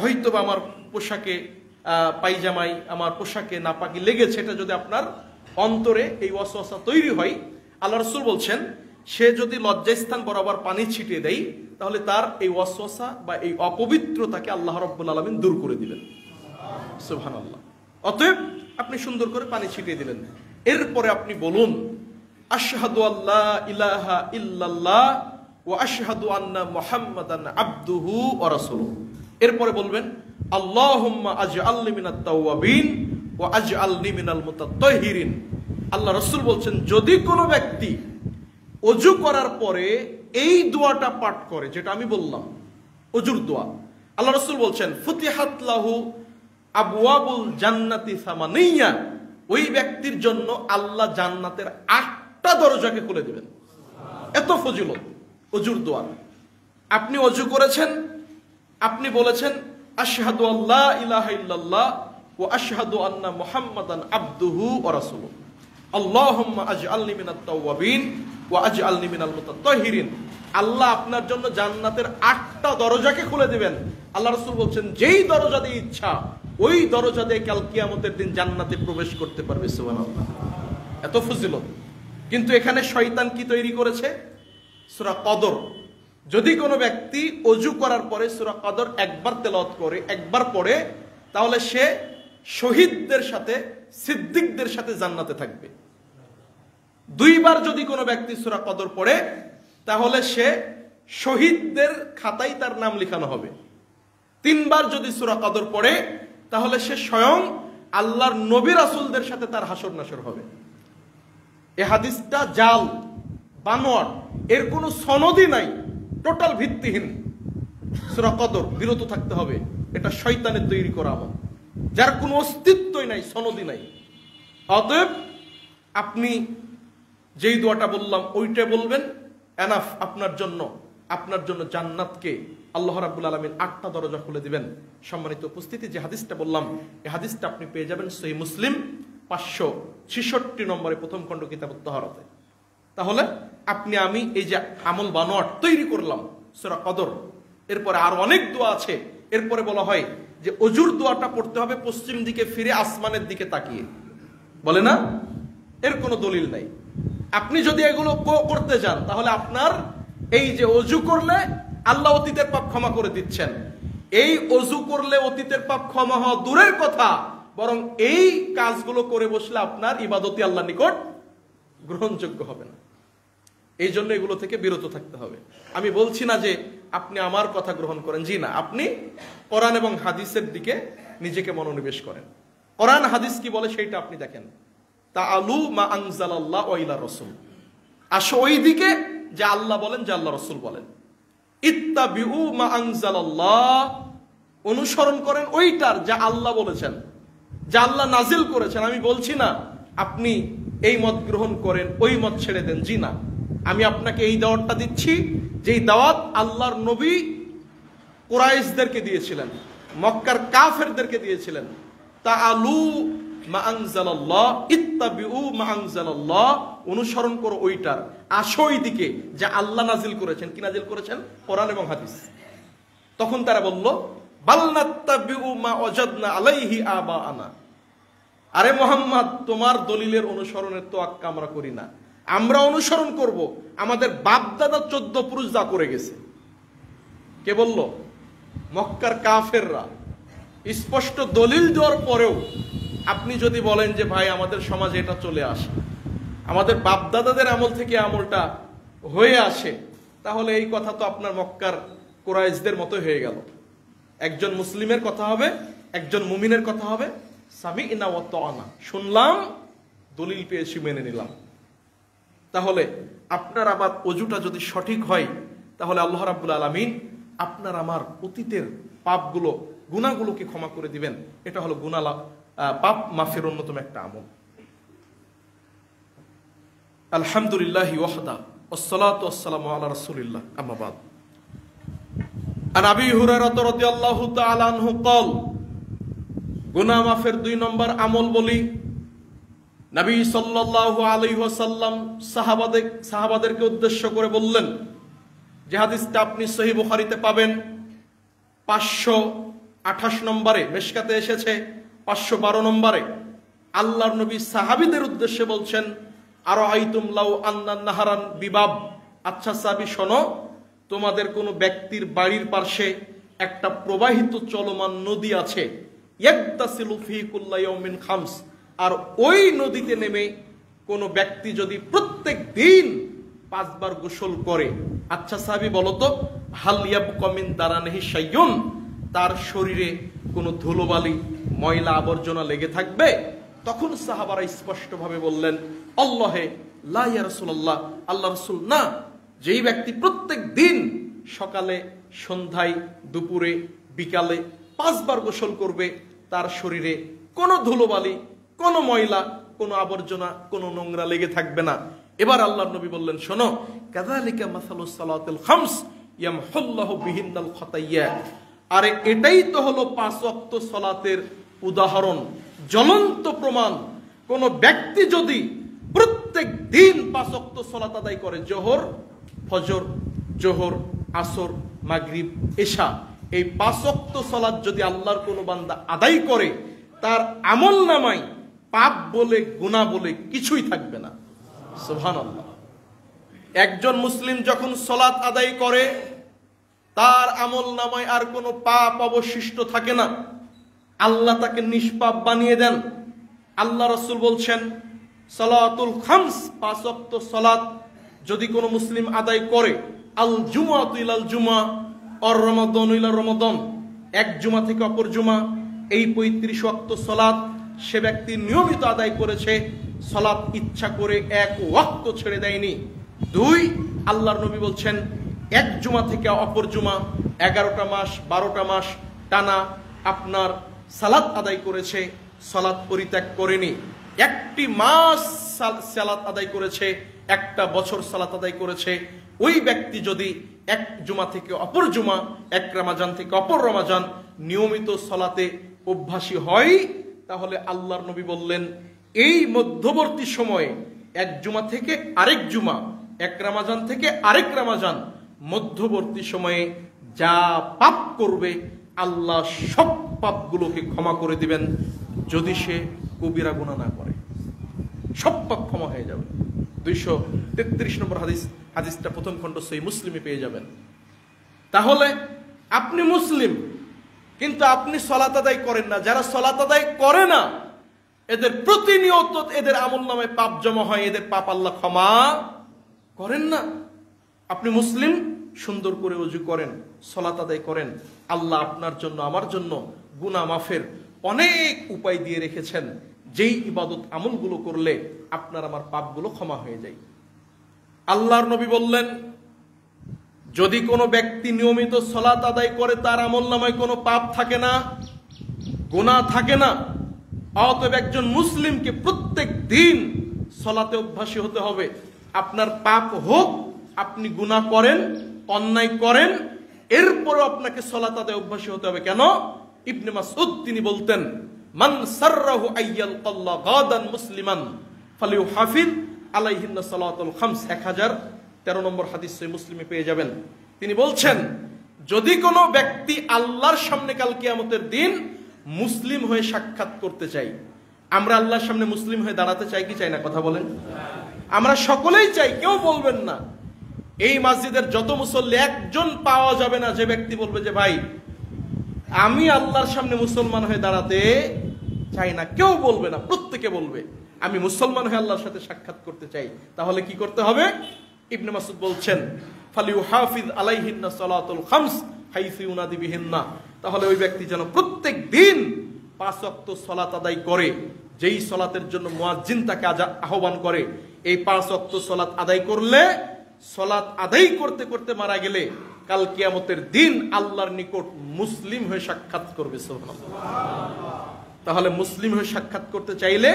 হয়তোবা আমার পোশাকে পায়জামাই আমার পোশাকে নাপাকি লেগেছে, এটা যদি আপনার অন্তরে এই ওয়াসওয়াসা তৈরি হয়, আল্লাহ রাসূল বলছেন সে যদি লজ্জাস্থান বরাবর পানি ছিটিয়ে দেয়, তাহলে তার এই ওয়াসওয়াসা বা এই অপবিত্রতাকে আল্লাহ রাব্বুল আলামিন দূর করে দিবেন। সুবহানাল্লাহ। অতএব আপনি সুন্দর করে পানি ছিটিয়ে দিলেন। এরপরে আপনি বলুন আশহাদু আল্লা ইলাহা ইল্লাল্লাহ ওয়া আশহাদু আন্না মুহাম্মাদান আবদুহু ওয়া রাসূলুহু। এরপরে বলবেন আল্লাহুম্মা আজআলনি মিনাত তাওয়াবিন ওয়া আজআলনি মিনাল মুতাত্তাহিরিন। আল্লাহ রাসূল বলছেন যদি কোনো ব্যক্তি ওযু করার পরে এই দোয়াটা পাঠ করে, যেটা আমি বললাম ওযুর দোয়া, আল্লাহ রাসূল বলছেন ফুতিহাত লাহু আবওয়াবুল জান্নাতি সামানিয়া, ওই ব্যক্তির জন্য আল্লাহ জান্নাতের 8টা দরজাকে খুলে দিবেন। এত ফজিলত অজুর দোয়া। আপনি অজু করেছেন, আপনি বলেছেন আশহাদু আল্লা ইলাহা ইল্লাল্লাহ ওয়া আশহাদু আন্না মুহাম্মাদান আবদুহু ওয়া রাসূলুহু আল্লাহুম্মা আজআলনি মিনাত তাওয়াবিন ওয়া আজআলনি মিনাল মুতাত্তাহিরিন। আল্লাহ আপনার জন্য জান্নাতের 8টা দরজাকে খুলে দিবেন। আল্লাহ রাসূল বলছেন যেই দরজা দিয়ে ইচ্ছা ওই দরজা দিয়ে কাল কিয়ামতের দিন জান্নাতে প্রবেশ করতে পারবে। সুবহানাল্লাহ, এত ফজিলত। কিন্তু এখানে শয়তান কি তৈরি করেছে? সূরা কদর। যদি কোনো ব্যক্তি অজু করার পরে সূরা কদর একবার তেলাওয়াত করে, একবার পড়ে, তাহলে সে শহীদদের সাথে, সিদ্দিকদের সাথে জান্নাতে থাকবে। 2বার যদি কোনো ব্যক্তি সূরা কদর পড়ে, তাহলে সে শহীদদের খাতায় তার নাম লেখানো হবে। 3বার যদি সূরা কদর পড়ে, তাহলে সে স্বয়ং আল্লাহর নবী রাসূলদের সাথে তার হাসর নাসর হবে। এই হাদিসটা জাল, বানোয়াট, এর কোনো সনদই নাই, টোটাল ভিত্তিহীন। সূরা কদর বিরত থাকতে হবে, এটা শয়তানের তৈরি করা আমল, যার কোনো অস্তিত্বই নাই, সনদই নাই। অতএব আপনি যেই দোয়াটা বললাম ওইটা বলবেন, এনাফ আপনার জন্য জান্নাতকে আল্লাহ রাব্বুল আলামিন 8টা দরজা খুলে দিবেন। সম্মানিত উপস্থিতি, যে হাদিসটা বললাম এই হাদিসটা আপনি পেয়ে যাবেন সহিহ মুসলিম 566 নম্বরে, প্রথম খণ্ড কিতাবুত তাহারাতে। তাহলে আমি এই যে আমল বানোয়াট তৈরি করলাম সূরা কদর, এরপরে আর অনেক দোয়া আছে। এরপরে বলা হয় যে অজুর দোয়াটা পড়তে হবে পশ্চিম দিকে ফিরে, আসমানের দিকে তাকিয়ে, বলে না? এর কোনো দলিল নাই। আপনি যদি এগুলো করতে যান, তাহলে আপনার এই যে অজু করলে আল্লাহ অতীতের পাপ ক্ষমা করে দিচ্ছেন, এই অজু করলে অতীতের পাপ ক্ষমা হওয়া দূরের কথা, বরং এই কাজগুলো করে বসলে আপনার ইবাদতই আল্লাহর নিকট গ্রহণযোগ্য হবে না। এই জন্য এগুলো থেকে বিরত থাকতে হবে। আমি বলছি না যে আপনি আমার কথা গ্রহণ করেন, জি না, আপনি কোরআন এবং হাদিসের দিকে নিজেকে মনোনিবেশ করেন। কোরআন হাদিস কি বলে সেইটা আপনি দেখেন। তাআলু মা আনজালাল্লাহ ওয়া ইলা রাসূল, আসো ওই দিকে যে আল্লাহ বলেন, যে আল্লাহ রাসূল বলেন। ইত্তাবিউ মা আনজালাল্লাহ, অনুসরণ করেন ওইটার যা আল্লাহ বলেছেন, যা আল্লাহ নাজিল করেছেন। আমি বলছি না আপনি এই মত গ্রহণ করেন, ওই মত ছেড়ে দেন, জি না। আমি আপনাকে এই দাওয়াতটা দিচ্ছি, যেই দাওয়াত আল্লাহর নবী কুরাইশদেরকে দিয়েছিলেন, মক্কার কাফেরদেরকে দিয়েছিলেন। তাআলু মা আনজালাল্লাহ, ইত্তাবিউ মা আনজালাল্লাহ, অনুসরণ করো ওইটার, আসো ওই দিকে যা আল্লাহ নাজিল করেছেন। কি নাজিল করেছেন? কোরআন এবং হাদিস। তখন তারা বলল বাল নাত্তাবিউ মা ওয়াজাদনা আলাইহি আবাআনা, আরে মুহাম্মদ, তোমার দলিলের অনুসরণের তো আক্কা আমরা করি না, আমরা অনুসরণ করব আমাদের বাপ দাদা 14 পুরুষ যা করে গেছে। কে বলল? মক্কার কাফেররা। স্পষ্ট দলিল দেওয়ার পরেও আপনি যদি বলেন যে ভাই আমাদের সমাজে এটা চলে আসে, আমাদের বাপ দাদাদের আমল থেকে আমলটা হয়ে আসে, তাহলে এই কথা তো আপনার মক্কার কুরাইশদের মতো হয়ে গেল। একজন মুসলিমের কথা হবে, একজন মুমিনের কথা হবে, সামি'না ওয়া তা'না, শুনলাম, দলিল পেয়েছি, মেনে নিলাম। তাহলে আপনার আবার অজুটা যদি সঠিক হয়, তাহলে আল্লাহ রাব্বুল আলামিন আপনার আমার অতীতের পাপগুলো, গুনাহগুলোকে ক্ষমা করে দিবেন। এটা হলো পাপ মাফের অন্যতম একটা আমল। আলহামদুলিল্লাহি ওয়াহদা ওয়াসসালাতু ওয়াসসালামু আলা রাসূলিল্লাহ, আম্মা বাদ। আন আবি হুরায়রা রাদিয়াল্লাহু তাআলা আনহু قال, গুনাহ মাফের 2 নম্বর আমল বলি। নবী সাল্লাল্লাহু আলাইহি ওয়াসাল্লাম সাহাবাদেরকে উদ্দেশ্য করে বললেন, যে হাদিসটা আপনি সহিহ বুখারীতে পাবেন 528 নম্বরে, মিশকাতে এসেছে 512 নম্বরে। আল্লাহর নবী সাহাবীদের উদ্দেশ্যে বলছেন, আরাআইতুম লাউ আন্না নাহারান বিবাব, আচ্ছা সাহাবী শোনো, তোমাদের কোনো ব্যক্তির বাড়ির পাশে একটা প্রবাহিত চলমান নদী আছে, ইয়াগতাসিলু ফি কুল্লি ইয়াউমিন খামস, আর ওই নদীতে নেমে কোনো ব্যক্তি যদি প্রত্যেক দিন 5 বার গোসল করে, আচ্ছা সাহাবী বলো তো, হাল ইয়াবকা মিন দারানিহি শাইয়ুন, তার শরীরে কোনো ধুলোবালি ময়লা আবর্জনা লেগে থাকবে? তখন সাহাবারা স্পষ্টভাবে বললেন, আল্লাহে লা ইয়া রাসূলুল্লাহ, আল্লাহ রাসূল না, যেই ব্যক্তি প্রত্যেক দিন সকালে, সন্ধ্যায়, দুপুরে, বিকালে 5 বার গোসল করবে, তার শরীরে কোনো ধুলোবালি, কোনো ময়লা, কোনো আবর্জনা, কোনো নোংরা লেগে থাকবে না। এবার আল্লাহর নবী বললেন, শোনো, কাযালিকা মাসালুস সালাতুল খামস ইয়ামহুল্লাহু বিহিন্নাল খাতাইয়া। আরে এটাই তো হলো 5 ওয়াক্ত সালাতের উদাহরণ, জ্বলন্ত প্রমাণ। কোন ব্যক্তি যদি প্রত্যেক দিন 5 ওয়াক্ত সালাত আদায় করে, জোহর, ফজর, জোহর, আসর, মাগরিব, এশা, এই 5 ওয়াক্ত সালাত যদি আল্লাহর কোন বান্দা আদায় করে, তার আমলনামায় পাপ বলে গুনাহ বলে কিছুই থাকবে না। সুবহানাল্লাহ। একজন মুসলিম যখন সালাত আদায় করে, তার আমলনামায় আর কোনো পাপ অবশিষ্ট থাকে না, আল্লাহ তাকে নিষ্পাপ বানিয়ে দেন। আল্লাহ রাসূল বলছেন, সালাতুল খামস, 5 ওয়াক্ত সালাত যদি কোনো মুসলিম আদায় করে, আল জুমাতু ইলাল জুমা অর রমাদানু ইলা রমাদান, এক জুমা থেকে অপর জুমা, এই 35 ওয়াক্ত সালাত সে ব্যক্তি নিয়মিত আদায় করেছে, সালাত ইচ্ছা করে এক ওয়াক্ত ছেড়ে দেয়নি। 2, আল্লাহর নবী বলছেন, এক জুমা থেকে অপর জুমা 11টা মাস 12টা মাস টানা আপনার সালাত আদায় করেছে, সালাত পরিত্যাগ করেনি। একটি মাস সালাত আদায় করেছে, একটা বছর সালাত আদায় করেছে, ওই ব্যক্তি যদি এক জুমা থেকে অপর জুমা, এক রমাজান থেকে অপর রমাজান নিয়মিত সালাতে অভ্যাসী হয়, তাহলে আল্লাহর নবী বললেন, এই মধ্যবর্তী সময়ে এক জুমা থেকে আরেক জুমা, এক রমাজান থেকে আরেক রমাজান, মধ্যবর্তী সময়ে যা পাপ করবে আল্লাহ সব পাপগুলোকে ক্ষমা করে দিবেন, যদি সে কবিরা গুনাহ না করে। সব পাপ ক্ষমা হয়ে যাবে। 233 নম্বর হাদিস, হাদিসটা প্রথম খণ্ড সহিহ মুসলিমে পেয়ে যাবেন। তাহলে আপনি মুসলিম, কিন্তু আপনি সালাত আদায় করেন না। যারা সালাত আদায় করে না, এদের প্রতিনিয়ত এদের আমলনামায় পাপ জমা হয়, এদের পাপ আল্লাহ ক্ষমা করেন না। আপনি মুসলিম, সুন্দর করে ওযু করেন, সালাত আদায় করেন, আল্লাহ আপনার জন্য আমার জন্য গুনাহ মাফের অনেক উপায় দিয়ে রেখেছেন, যেই ইবাদত আমলগুলো করলে আপনার আমার পাপগুলো ক্ষমা হয়ে যায়। আল্লাহর নবী বললেন, যদি কোনো ব্যক্তি নিয়মিত সালাত আদায় করে, তার আমলনামায় কোনো পাপ থাকে না, গুনাহ থাকে না। অতএব একজন মুসলিমকে প্রত্যেক দিন সালাতে অভ্যাসী হতে হবে। আপনার পাপ হোক, আপনি গুনাহ করেন, অন্যায় করেন, এরপরও আপনাকে সালাত আদায় অভ্যাসী হতে হবে। কেন? ইবনে মাসউদ তিনি বলতেন, মান সাররাহু আইয়াল কাল্লা গাদান মুসলিমান ফালিউহাফিজ আলাইহিন্না সালাতুল খামস, 1013 নম্বর হাদিস সহিহ মুসলিমে পেয়ে যাবেন। তিনি বলছেন, যদি কোনো ব্যক্তি আল্লাহর সামনে কাল কিয়ামতের দিন মুসলিম হয়ে সাক্ষাৎ করতে চাই, আমরা আল্লাহর সামনে মুসলিম হয়ে দাঁড়াতে চাই কি চাই না? কথা বলেন। আমরা সকলেই চাই, কেউ বলবেন না। এই মসজিদের যত মুসল্লি, একজন পাওয়া যাবে না যে ব্যক্তি বলবে যে ভাই আমি আল্লাহর সামনে মুসলমান হয়ে দাঁড়াতে চাই না। কেউ বলবে না, প্রত্যেকে বলবে আমি মুসলমান হয়ে আল্লাহর সাথে সাক্ষাৎ করতে চাই। তাহলে কি করতে হবে? ইবনে মাসউদ বলছেন, ফালিউহাফিজ আলাইহিন্না সালাতুল খামস হাইসু ইউনাদি বিহিন্না, তাহলে ওই ব্যক্তি যেন প্রত্যেক দিন 5 ওয়াক্ত সালাত আদায় করে, যেই সালাতের জন্য মুয়াজ্জিন তাকে আহ্বান করে। এই 5 ওয়াক্ত সালাত আদায় করলে, সালাত আদায় করতে করতে মারা গেলে কাল কিয়ামতের দিন আল্লাহর নিকট মুসলিম হয়ে সাক্ষাৎ করবে। সুবহানাল্লাহ। তাহলে মুসলিম হয়ে সাক্ষাৎ করতে চাইলে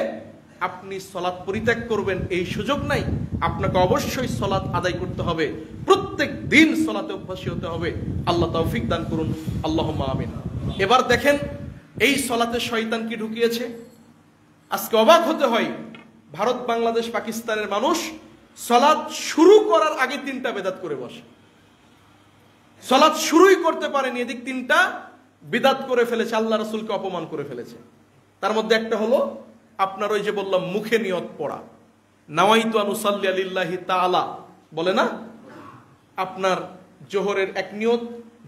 আপনি সালাত পরিত্যাগ করবেন এই সুযোগ নাই। আপনাকে অবশ্যই সালাত আদায় করতে হবে, প্রত্যেক দিন সালাতে অভ্যাসী হতে হবে। আল্লাহ তৌফিক দান করুন, আল্লাহুম্মা আমিন। এবার দেখেন এই সালাতে শয়তান কি ঢুকিয়েছে। আজকে অবাক হতে হয়, ভারত, বাংলাদেশ, পাকিস্তানের মানুষ সালাত শুরু করার আগে 3টা বেদাত করে বসে। সালাত শুরুই করতে পারেনি, এদিক 3টা বিদাত করে ফেলেছে, আল্লাহ রাসূলকে অপমান করে ফেলেছে। তার মধ্যে একটা হলো আপনার ওই যে বললাম মুখে নিয়ত পড়া, নাওয়াইতু আন উসাল্লি লিল্লাহি তাআলা বলে না, আপনার জোহরের এক নিয়ত,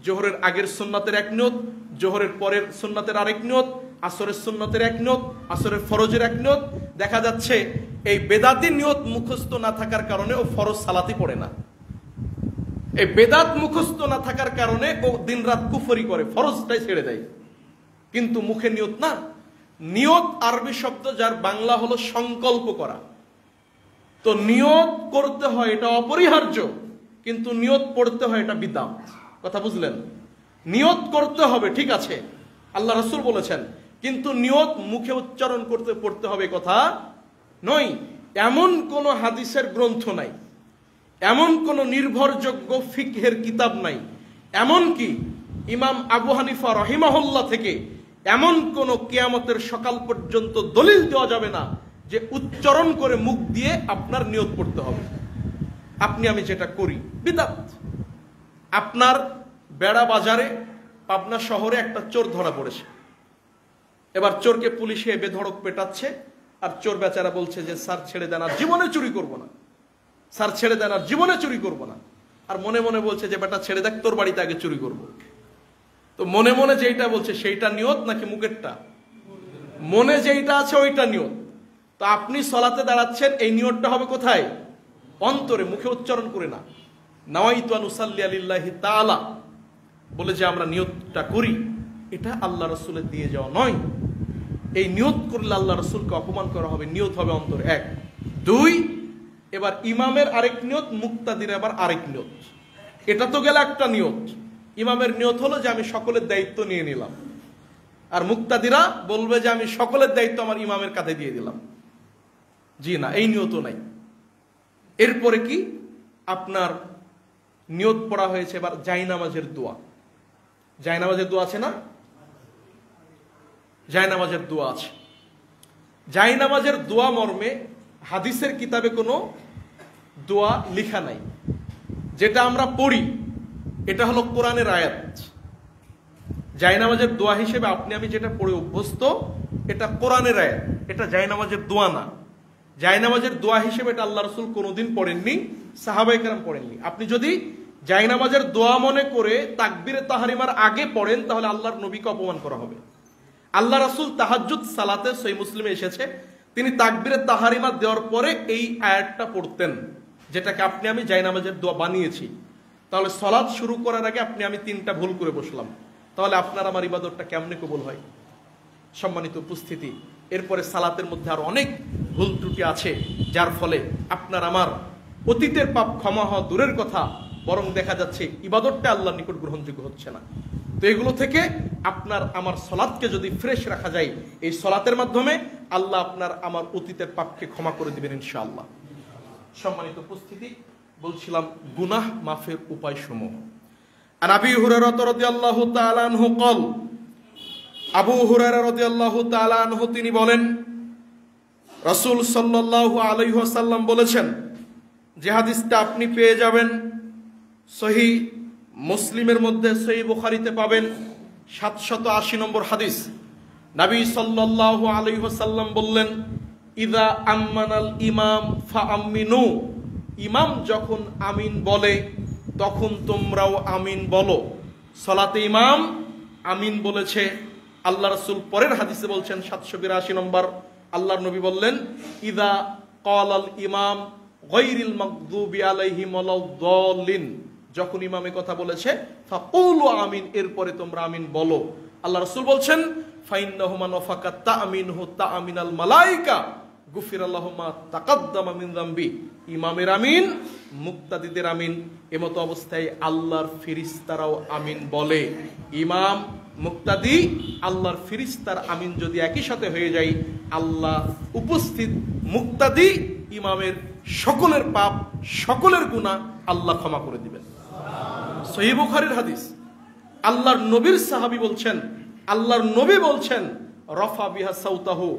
জোহরের আগের সুন্নাতের এক নিয়ত, জোহরের পরের সুন্নাতের আরেক নিয়ত, আসরের সুন্নাতের এক নিয়ত, আসরের ফরজের এক নিয়ত। দেখা যাচ্ছে এই বেদাতি নিয়ত মুখস্থ না থাকার কারণে ও ফরজ সালাতই পড়ে না। এই বেদাত মুখস্থ না থাকার কারণে ও দিনরাত কুফরি করে, ফরজটাই ছেড়ে দেয়, কিন্তু মুখে নিয়ত না। নিয়ত আরবি শব্দ, যার বাংলা হলো সংকল্প করা। তো নিয়ত করতে হয়, এটা অপরিহার্য, কিন্তু নিয়ত পড়তে হয়, এটা বিদআত। কথা বুঝলেন? নিয়ত করতে হবে, ঠিক আছে, আল্লাহ রাসূল বলেছেন, কিন্তু নিয়ত মুখে উচ্চারণ করতে পড়তে হবে কথা নয়। এমন কোন হাদিসের গ্রন্থ নাই, এমন কোন নির্ভরযোগ্য ফিকহের কিতাব নাই, এমনকি ইমাম আবু হানিফা রহিমাহুল্লাহ থেকে এমন কোন কিয়ামতের সকাল পর্যন্ত দলিল দেওয়া যাবে না যে উচ্চারণ করে মুখ দিয়ে আপনার নিয়ত পড়তে হবে। আপনি আমি যেটা করি বিদআত। আপনার বেড়া বাজারে পাবনা শহরে একটা চোর ধরা পড়েছে। এবার চোরকে পুলিশে বেধড়ক পেটাচ্ছে, আর চোর বেচারা বলছে যে স্যার ছেড়ে দেন, আর জীবনে চুরি করব না, স্যার ছেড়ে দেন, আর জীবনে চুরি করব না। আর মনে মনে বলছে যে বেটা ছেড়ে দেখ, তোর বাড়িতে আগে চুরি করব। তো মনে মনে যেইটা বলছে সেইটা নিয়ত নাকি মুখেরটা? মনে যেইটা আছে ওইটা নিয়ত। তো আপনি সলাতে দাঁড়াচ্ছেন, এই নিয়তটা হবে কোথায়? অন্তরে, মুখে উচ্চারণ করে না। নাওয়াইতু আন উসাল্লি লিল্লাহি তাআলা বলে যে আমরা নিয়তটা করি, এটা আল্লাহ রাসূলের দিয়ে যাওয়া নয়। এই নিয়ত করলে আল্লাহ রাসূলকে অপমান করা হবে। নিয়ত হবে অন্তরে, এক। দুই, এবার ইমামের আরেক নিয়ত, মুক্তাদির আবার আরেক নিয়ত। এটা তো গেল একটা নিয়ত। ইমামের নিয়ত হলো যে আমি সকলের দায়িত্ব নিয়ে নিলাম, আর মুক্তাদিরা বলবে যে আমি সকলের দায়িত্ব আমার ইমামের কাঁধে দিয়ে দিলাম। জি না, এই নিয়তও নাই। এরপরে কি আপনার নিয়ত পড়া হয়েছে এবার জায়নামাজের দোয়া। জায়নামাজের দোয়া আছে না? জায়নামাজের দোয়া আছে। জায়নামাজের দোয়া মর্মে হাদিসের কিতাবে কোনো দোয়া লেখা নাই। যেটা আমরা পড়ি এটা হলো কোরআনের আয়াত। জায়নামাজের দোয়া হিসেবে আপনি আমি যেটা পড়ে অভ্যস্ত, এটা কোরআনের আয়াত, এটা জায়নামাজের দোয়া না। জায়নামাজের দোয়া হিসেবে এটা আল্লাহ রাসূল কোনোদিন পড়েননি, সাহাবায়ে কেরাম পড়েননি। আপনি যদি জায়নামাজের দোয়া মনে করে তাকবীরে তাহরিমার আগে পড়েন, তাহলে আল্লাহর নবীকে অপমান করা হবে। আল্লাহ রাসূল তাহাজ্জুদ সালাতে, সহিহ মুসলিমে এসেছে, তিনি তাকবীরে তাহরিমা দেওয়ার পরে এই আয়াতটা পড়তেন, যেটাকে আপনি আমি জায়নামাজের দোয়া বানিয়েছি। তাহলে সালাত শুরু করার আগে আপনি আমি তিনটা ভুল করে বসলাম, তাহলে আপনার আমার ইবাদতটা কেমনে কবুল হয়? সম্মানিত উপস্থিতি, এরপরে সালাতের মধ্যে আরো অনেক ভুল ত্রুটি আছে, যার ফলে আপনার আমার অতীতের পাপ ক্ষমা হওয়া দূরের কথা, বরং দেখা যাচ্ছে ইবাদতটা আল্লাহর নিকট গ্রহণযোগ্য হচ্ছে না। তো এগুলো থেকে আপনার আমার সলাতকে যদি ফ্রেশ রাখা যায়, এই সলাতের মাধ্যমে আল্লাহ আপনার আমার অতীতের পাপকে ক্ষমা করে দিবেন ইনশাআল্লাহ। সম্মানিত উপস্থিতি, বলছিলাম গুনাহ মাফের উপায় সমূহ। আর আবি হুরায়রা রাদিয়াল্লাহু তাআলা আনহু قال, আবু হুরায়রা রাদিয়াল্লাহু তাআলা আনহু তিনি বলেন, রাসূল সাল্লাল্লাহু আলাইহি ওয়াসাল্লাম বলেছেন, যে হাদিসটা আপনি পেয়ে যাবেন সহিহ মুসলিমের মধ্যে, সহিহ বুখারীতে পাবেন 780 নম্বর হাদিস। নবী সাল্লাল্লাহু আলাইহি ওয়াসাল্লাম বললেন, ইযা আম্মানাল ইমাম ফাআমিনু, ইমাম যখন আমিন বলে তখন তোমরাও আমিন বলো। সালাতে ইমাম আমিন বলেছে, আল্লাহ রাসূল পরের হাদিসে বলছেন 782 নম্বর, আল্লাহর নবী বললেন, ইযা ক্বালাল ইমাম গায়রিল মাগদুবি আলাইহিম ওয়ালাদ-দাল্লিন, যখন ইমামে কথা বলেছে ফাকুলু আমিন, এরপরে তোমরা আমিন বলো। আল্লাহ রাসূল বলছেন, ফাইন্নাহু মান ওয়াফাকাত তা'মিনহু তা'মিনাল মালায়েকা গুফিরা লাহু মা তাকাদ্দামা মিন যামবি। ইমামের আমিন, মুক্তাদিদের আমিন, এমতো অবস্থায় আল্লাহর ফেরেশতারাও আমিন বলে। ইমাম, মুক্তাদি, আল্লাহর ফেরেশতার আমিন যদি একই সাথে হয়ে যায়, আল্লাহ উপস্থিত মুক্তাদি ইমামের সকলের পাপ, সকলের গুনাহ আল্লাহ ক্ষমা করে দিবেন। সহিহ বুখারীর হাদিস, আল্লাহর নবীর সাহাবী বলছেন, আল্লাহর নবী বলছেন, রফা বিহা সাউতাহু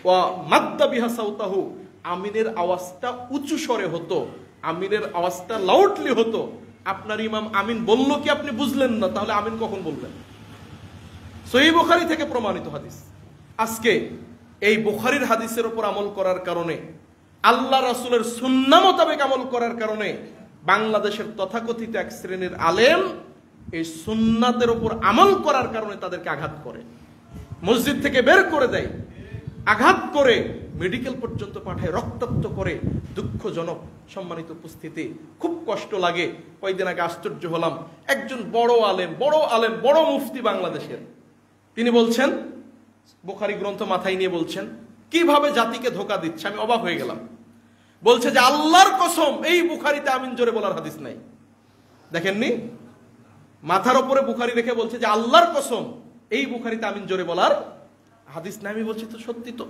ওয়া মাদ্দা বিহা সাউতাহু, আমিনের আওয়াজটা উঁচু স্বরে হতো, আমিনের আওয়াজটা লাউডলি হতো। আপনার ইমাম আমিন বলল কি আপনি বুঝলেন না, তাহলে আমিন কখন বলবেন? সহিহ বুখারী থেকে প্রমাণিত হাদিস। আজকে এই বুখারীর হাদিসের উপর আমল করার কারণে, আল্লাহ রাসূলের সুন্নাহ মোতাবেক আমল করার কারণে বাংলাদেশের তথাকথিত এক শ্রেণীর আলেম এই সুন্নাতের উপর আমল করার কারণে তাদেরকে আঘাত করে, মসজিদ থেকে বের করে দেয়, আঘাত করে মেডিকেল পর্যন্ত পাঠায়, রক্তাক্ত করে। দুঃখজনক। সম্মানিত উপস্থিতি, খুব কষ্ট লাগে। কয়েকদিন আগে আশ্চর্য হলাম, একজন বড় আলেম, বড় মুফতি বাংলাদেশের, তিনি বলছেন, বুখারী গ্রন্থ মাথায় নিয়ে বলছেন, কিভাবে জাতিকে ধোঁকা দিচ্ছে, আমি অবাক হয়ে গেলাম। বলছে যে আল্লাহর কসম, এই বুখারীতে আমিন জোরে বলার হাদিস নাই। দেখেননি, মাথার উপরে বুখারী রেখে বলছে যে আল্লাহর কসম, এই বুখারীতে আমিন জোরে বলার হাদিস নাই। আমি বলছি তো সত্যি তো,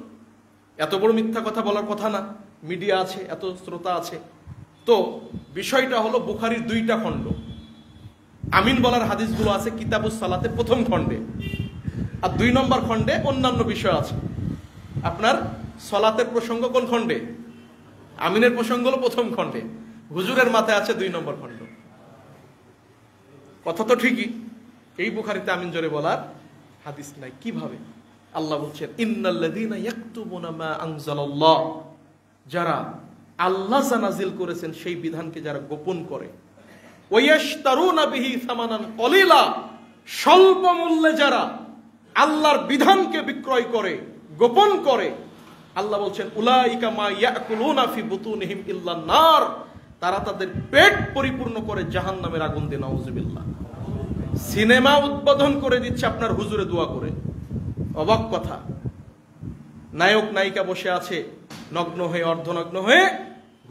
এত বড় মিথ্যা কথা বলার কথা না। মিডিয়া আছে, এত শ্রোতা আছে। তো বিষয়টা হলো বুখারীর 2টা খণ্ড, আমিন বলার হাদিসগুলো আছে কিতাবুস সালাতে প্রথম খণ্ডে, আর 2 নম্বর খণ্ডে অন্যান্য বিষয় আছে। আপনার সলাতের প্রসঙ্গ কোন খণ্ডে? আমিনের প্রসঙ্গ হলো প্রথম খণ্ডে, হুজুরের মাথায় আছে 2 নম্বর খণ্ড। কথা তো ঠিকই, এই বুখারীতে আমিন জোরে বলার হাদিস নাই। কিভাবে? আল্লাহ বলছেন ইন্নাল্লাযীনা ইয়াকতুবুনা মা আনজালাল্লাহ, যারা আল্লাহ যা নাজিল করেছেন সেই বিধানকে যারা গোপন করে, ওয়ায়াশতারুনা বিহি সামানান কলিলা, স্বল্প মূল্যে যারা আল্লাহর বিধানকে বিক্রয় করে, গোপন করে, আল্লাহ বলছেন উলাইকা মা ইয়াকুলুনা ফি বুতুনিহিম ইল্লান নার, তারা তাদের পেট পরিপূর্ণ করে জাহান্নামের আগুন দিয়ে। নাউযুবিল্লাহ। সিনেমা উদ্বোধন করে দিচ্ছে আপনার হুজুরে দোয়া করে। অবাক কথা, নায়ক নায়িকা বসে আছে নগ্ন হয়ে, অর্ধনগ্ন হয়ে,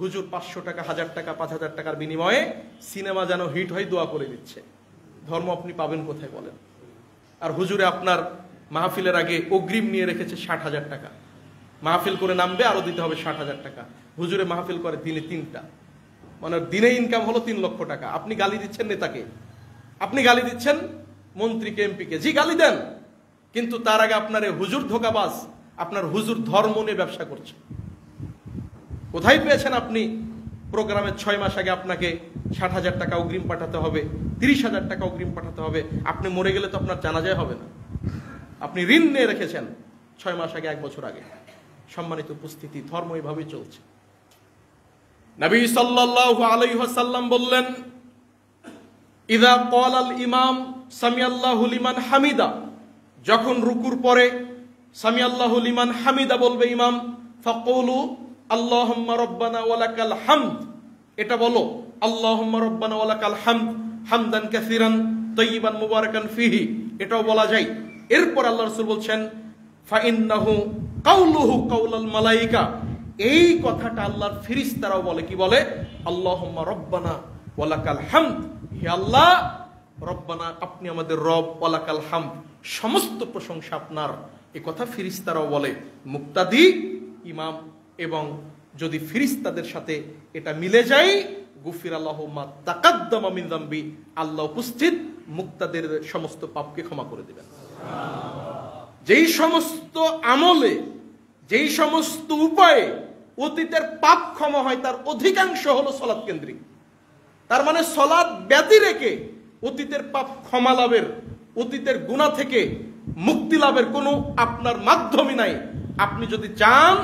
হুজুর 500 টাকা, 1000 টাকা, 5000 টাকার বিনিময়ে সিনেমা যেন হিট হয় দোয়া করে দিচ্ছে। ধর্ম আপনি পাবেন কোথায় বলেন? আর হুজুরে আপনার মাহফিলের আগে অগ্রিম নিয়ে রেখেছে 60,000 টাকা, মাহফিল করে নামবে আরো দিতে হবে 60,000 টাকা। হুজুরে মাহফিল করে দিনে 3টা, মানে দিনে ইনকাম হলো 3 লক্ষ টাকা। আপনি গালি দিচ্ছেন নেতাকে, আপনি গালি দিচ্ছেন মন্ত্রীকে, এমপিকে, জি গালি দেন, কিন্তু তার আগে আপনার হুজুর ধোকাবাজ, আপনার হুজুর ধর্ম নিয়ে ব্যবসা করছে। কোথায় পেয়েছেন আপনি? প্রোগ্রামের 6 মাস আগে আপনাকে 60,000 টাকা অগ্রিম পাঠাতে হবে, 30,000 টাকা অগ্রিম পাঠাতে হবে। আপনি মরে গেলে তো আপনার জানাজায় হবে না। আপনি ঋণ নিয়ে রেখেছেন 6 মাস আগে, 1 বছর আগে। সম্মানিত উপস্থিতি, ধর্ম এইভাবেই চলছে। নবী সাল্লাল্লাহু আলাইহি ওয়াসাল্লাম বললেন ইযা ক্বালাল ইমাম সামিআল্লাহু লিমান হামিদা, যখন রুকুর পরে সামিআল্লাহু লিমান হামিদা বলবে ইমাম, ফাকুলু আল্লাহুম্মা রাব্বানা ওয়া লাকাল হামদ, এটা বলো আল্লাহুম্মা রাব্বানা ওয়া লাকাল হামদ হামদান কাসীরান তাইয়িবান মুবারাকান ফিহি, এটাও বলা যায়। এরপর আল্লাহ রাসূল বলছেন ফা ইন্নাহু কাউলুহু কাউলাল মালায়েকা, এই কথাটা আল্লাহর ফেরেশতারাও বলে। কি বলে? আল্লাহুম্মা রাব্বানা ওয়া লাকাল হামদ, হে আল্লাহ রব্বানা, আপনি আমাদের রব, ওয়া লাকাল হামদ, সমস্ত প্রশংসা আপনার, এই কথা ফেরেশতারাও বলে। মুক্তাদি ইমাম, এবং যদি ফেরেশতাদের সাথে এটা মিলে যায়, গুফিরাল্লাহু মা তাকাদ্দামা মিন যামবি, আল্লাহ উপস্থিত মুক্তাদের সমস্ত পাপকে ক্ষমা করে দিবেন। যেই সমস্ত আমলে, যেই সমস্ত উপায়ে অতীতের পাপ ক্ষমা হয়, তার অধিকাংশ হলো সালাত কেন্দ্রিক। তার মানে সালাত ব্যতি রেখে অতীতের পাপ ক্ষমা লাভের, অতীতের গুনাহ থেকে মুক্তি লাভের কোনো আপনার মাধ্যমই নাই। আপনি যদি চান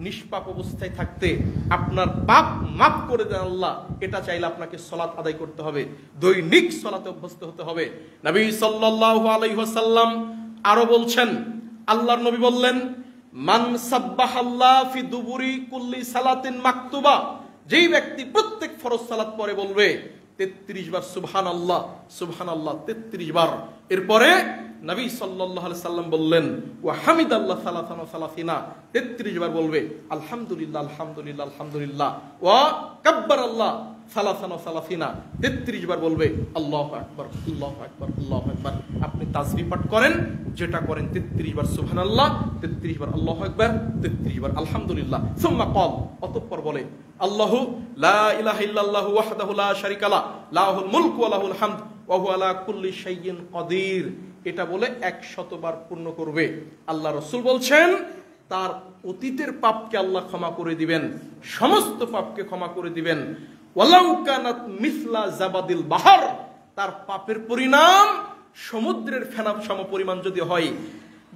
নিষ্পাপ অবস্থায় থাকতে, আপনার পাপ মাফ করে দেন আল্লাহ, এটা চাইলে আপনাকে সালাত আদায় করতে হবে, দৈনিক সালাতে অভ্যস্ত হতে হবে। নবী সাল্লাল্লাহু আলাইহি ওয়াসাল্লাম আরো বলছেন, আল্লাহর নবী বললেন মান সাব্বাহাল্লাহ ফি দুবুরি কুল্লি সালাতিন মাকতুবা, যেই ব্যক্তি প্রত্যেক ফরজ সালাত পরে বলবে 33 বার সুবহানাল্লাহ সুবহানাল্লাহ 33 বার, এরপরে নবী সাল্লাল্লাহু আলাইহি সাল্লাম বললেন ওয়া হামিদাল্লাহ সালাসানা সালাসিনা, 33 বার বলবে আলহামদুলিল্লাহ আলহামদুলিল্লাহ আলহামদুলিল্লাহ, ওয়া কাব্বারাল্লাহ সালাসানা সালাসিনা, 33 বার বলবে আল্লাহু আকবার আল্লাহু আকবার আল্লাহু আকবার। আপনি তাসবিহ পাঠ করেন, যেটা করেন 33 বার সুবহানাল্লাহ, 33 বার আল্লাহু আকবার, 33 বার আলহামদুলিল্লাহ। সুম্মা ক্বাল, অতঃপর বলে আল্লাহু লা ইলাহা ইল্লাল্লাহু ওয়াহদাহু লা শারীকা লাহু লাহুল মুলকু ওয়া লাহুল হামদ ওয়া হুয়া আলা কুল্লি শাইইন কাদির। এটা বলে 100 বার পূর্ণ করবে। আল্লাহ রাসূল বলছেন তার অতীতের পাপকে আল্লাহ ক্ষমা করে দিবেন, সমস্ত পাপকে ক্ষমা করে দিবেন। ওয়ালাউ কানাত মিসলা জাবাদিল বাহর, তার পাপের পরিণাম সমুদ্রের ফেনা সম পরিমাণ যদি হয়।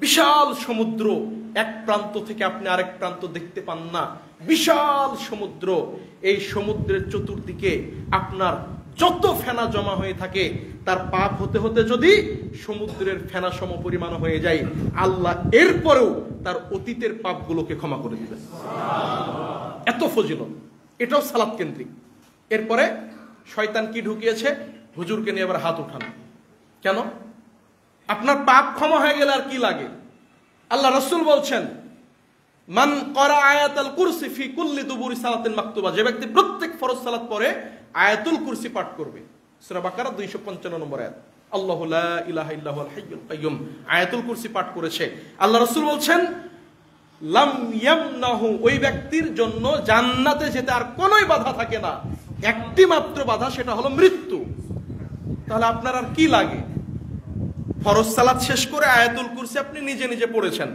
বিশাল সমুদ্র, এক প্রান্ত থেকে আপনি আরেক প্রান্ত দেখতে পান না, বিশাল সমুদ্র। এই সমুদ্রের চতুর্দিকে আপনার যত ফেনা জমা হয়ে থাকে, তার পাপ হতে হতে যদি সমুদ্রের ফেনা সম পরিমাণ হয়ে যায়, আল্লাহ এরপরেও তার অতীতের পাপগুলোকে ক্ষমা করে দিবেন। এত ফজিলত, এটাও সালাত কেন্দ্রিক। এরপরে শয়তান কি ঢুকিয়েছে? হুজুরকে নিয়ে আবার হাত উঠানো। কেন? আপনার পাপ ক্ষমা হয়ে গেলে আর কি লাগে? আল্লাহ রাসূল বলছেন মান ক্বারা আয়াতুল কুরসি ফি কুল্লি দুবুরি সালাতিন মাকতুবা, যে ব্যক্তি প্রত্যেক ফরজ সালাত পরে আয়াতুল কুরসি পাঠ করবে। সূরা বাকারা 255 নম্বর আয়াত, আল্লাহু লা ইলাহা ইল্লা হুয়াল হাইয়ুল কাইয়্যুম, আয়াতুল কুরসি পাঠ করেছে। আল্লাহ রাসূল বলছেন লাম ইয়ামনাহু, ওই ব্যক্তির জন্য জান্নাতে যেতে আর কোনোই বাধা থাকে না, একটি মাত্র বাধা, সেটা হলো মৃত্যু। তাহলে আপনার আর কি লাগে? ফরজ সালাত শেষ করে আয়াতুল কুরসি আপনি নিজে নিজে পড়েছেন,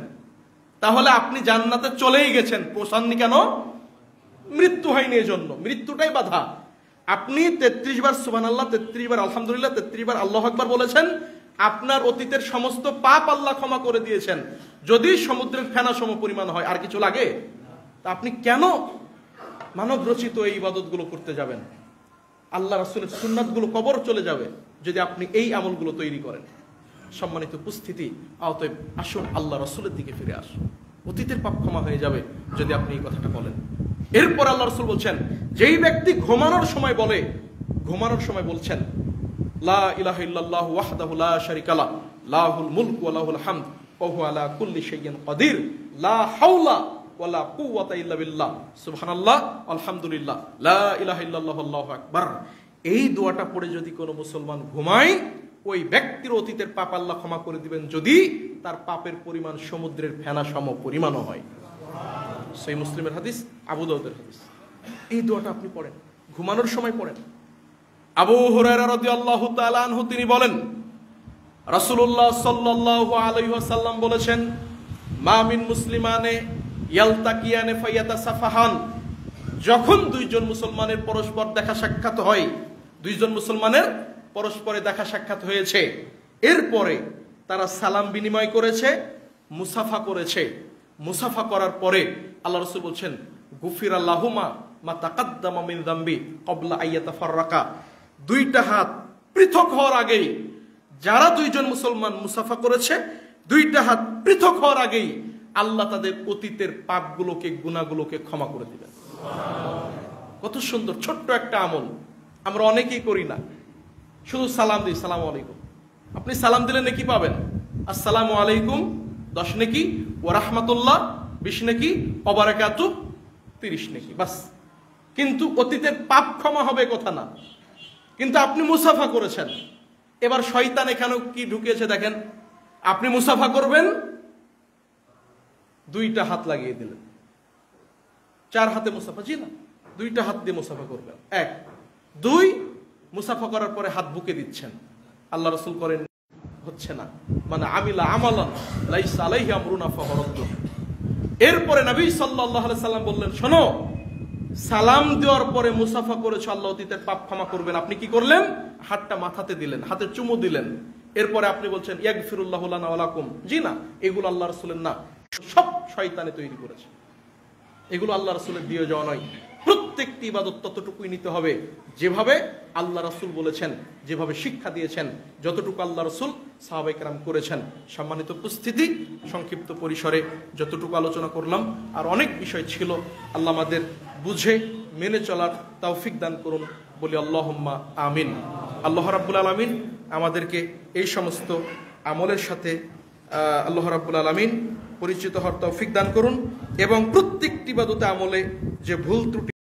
তাহলে আপনি জান্নাতে চলেই গেছেন, পৌঁছাননি কেন? মৃত্যু হয়নি এজন্য, মৃত্যুটাই বাধা। আপনি 33 বার সুবহানাল্লাহ, 33 বার আলহামদুলিল্লাহ, 33 বার আল্লাহু আকবার বলেছেন, আপনার অতীতের সমস্ত পাপ আল্লাহ ক্ষমা করে দিয়েছেন। যদি সমুদ্রের ফেনা সম পরিমাণ হয়, আর কিছু লাগে? তা আপনি কেন মানব রচিত এই ইবাদতগুলো করতে যাবেন? আল্লাহ রাসূলের সুন্নাতগুলো কবর চলে যাবে যদি আপনি এই আমলগুলো তৈরি করেন। সম্মানিত উপস্থিতি, অতএব আসুন আল্লাহ রাসূলের দিকে ফিরে আসুন। অতীতের পাপ ক্ষমা হয়ে যাবে যদি আপনি এই কথাটা বলেন। এরপর আল্লাহ রাসূল বলছেন, যেই ব্যক্তি ঘুমানোর সময় বলে, ঘুমানোর সময় বলছেন লা ইলাহা ইল্লাল্লাহু ওয়াহদাহু লা শারীকা লাহু লাহুল মুলকু ওয়া লাহুল হামদ ওয়া হুয়া আলা কুল্লি শাইইন কাদির লা হাওলা ওয়া লা কুওয়াতা ইল্লা বিল্লাহ সুবহানাল্লাহ আলহামদুলিল্লাহ লা ইলাহা ইল্লাল্লাহু আল্লাহু আকবার। এই দোয়াটা পড়ে যদি কোনো মুসলমান ঘুমায়, ওই ব্যক্তির অতীতের পাপ আল্লাহ ক্ষমা করে দিবেন, যদি তার পাপের পরিমাণ সমুদ্রের ফেনা সম পরিমাণও হয়। সহিহ মুসলিমের হাদিস, আবু দাউদের হাদিস। এই দোয়াটা আপনি পড়েন, ঘুমানোর সময় পড়েন। আবু হুরায়রা রাদিয়াল্লাহু তাআলা আনহু তিনি বলেন, রাসূলুল্লাহ সাল্লাল্লাহু আলাইহি ওয়াসাল্লাম বলেছেন, মা মিন মুসলিমানে ইয়ালতাকিয়ানে ফায়াতাসাফাহান, যখন দুইজন মুসলমানের পরস্পর দেখা সাক্ষাৎ হয়, দুইজন মুসলমানের পরস্পরে দেখা সাক্ষাৎ হয়েছে, এরপরে তারা সালাম বিনিময় করেছে, মুসাফা করেছে, মুসাফা করার পরে আল্লাহ রাসূল বলছেন, গুফিরা লাহুমা মা তাকাদ্দামা মিন যামবি ক্বাবলা আইয়াতাফাররাকা, দুইটা হাত পৃথক হওয়ার আগেই, যারা দুইজন মুসলমান মুসাফা করেছে, দুইটা হাত পৃথক হওয়ার আগেই আল্লাহ তাদের অতীতের পাপগুলোকে, গুনাহগুলোকে ক্ষমা করে দিবেন। কত সুন্দর ছোট্ট একটা আমল, আমরা অনেকেই করি না, শুধু সালাম দিই, সালামু আলাইকুম। আপনি সালাম দিলে নেকি পাবেন, আসসালামু আলাইকুম 10 নেকি, ওয়া রাহমাতুল্লাহ 20 নেকি, ওয়া বারাকাতুহু 30 নেকি, বাস। কিন্তু অতীতের পাপ ক্ষমা হবে কথা না। কিন্তু আপনি মুসাফা করেছেন, এবার শয়তান এখানে কি ঢুকিয়েছে দেখেন, আপনি মুসাফা করবেন, দুইটা হাত লাগিয়ে দিলেন, 4 হাতে মুসাফা, জি না, দুইটা হাত দিয়ে মুসাফা করবেন। 1 2 মুসাফা করার পরে হাত বুকে দিচ্ছেন, আল্লাহ রাসূল করেন, হচ্ছে না, মানে আমিলা আমালান লাইসা আলাইহি আমরুনা ফাহুরদ্দু। এরপরে নবী সাল্লাল্লাহু আলাইহি সাল্লাম বললেন, শোনো, সালাম দেওয়ার পরে মুসাফা করেছো, আল্লাহ অতীতের পাপ ক্ষমা করবেন। আপনি কি করলেন? হাতটা মাথাতে দিলেন, হাতে চুমু দিলেন, এরপরে আপনি বলছেন ইয়াগফিরুল্লাহু লানা ওয়া লাকুম। জি না, এগুলো আল্লাহ রাসূলের না, সব শয়তানে তৈরি করেছে, এগুলো আল্লাহ রাসূলের দিয়ে যাওয়া নয়। প্রত্যেকটি ইবাদত ততটুকুই নিতে হবে যেভাবে আল্লাহ রাসূল বলেছেন, যেভাবে শিক্ষা দিয়েছেন, যতটুকু আল্লাহ রাসূল সাহাবায়ে কেরাম করেছেন। সম্মানিত উপস্থিতি, সংক্ষিপ্ত পরিসরে যতটুকু আলোচনা করলাম, আর অনেক বিষয় ছিল, আল্লাহ আমাদের বুঝে মেনে চলার তৌফিক দান করুন, বলি আল্লাহুম্মা আমিন। আল্লাহ রাব্বুল আলামিন আমাদেরকে এই সমস্ত আমলের সাথে আল্লাহ রাব্বুল আলামিন পরিচিত হওয়ার তৌফিক দান করুন, এবং প্রত্যেকটি ইবাদতে আমলে যে ভুল ত্রুটি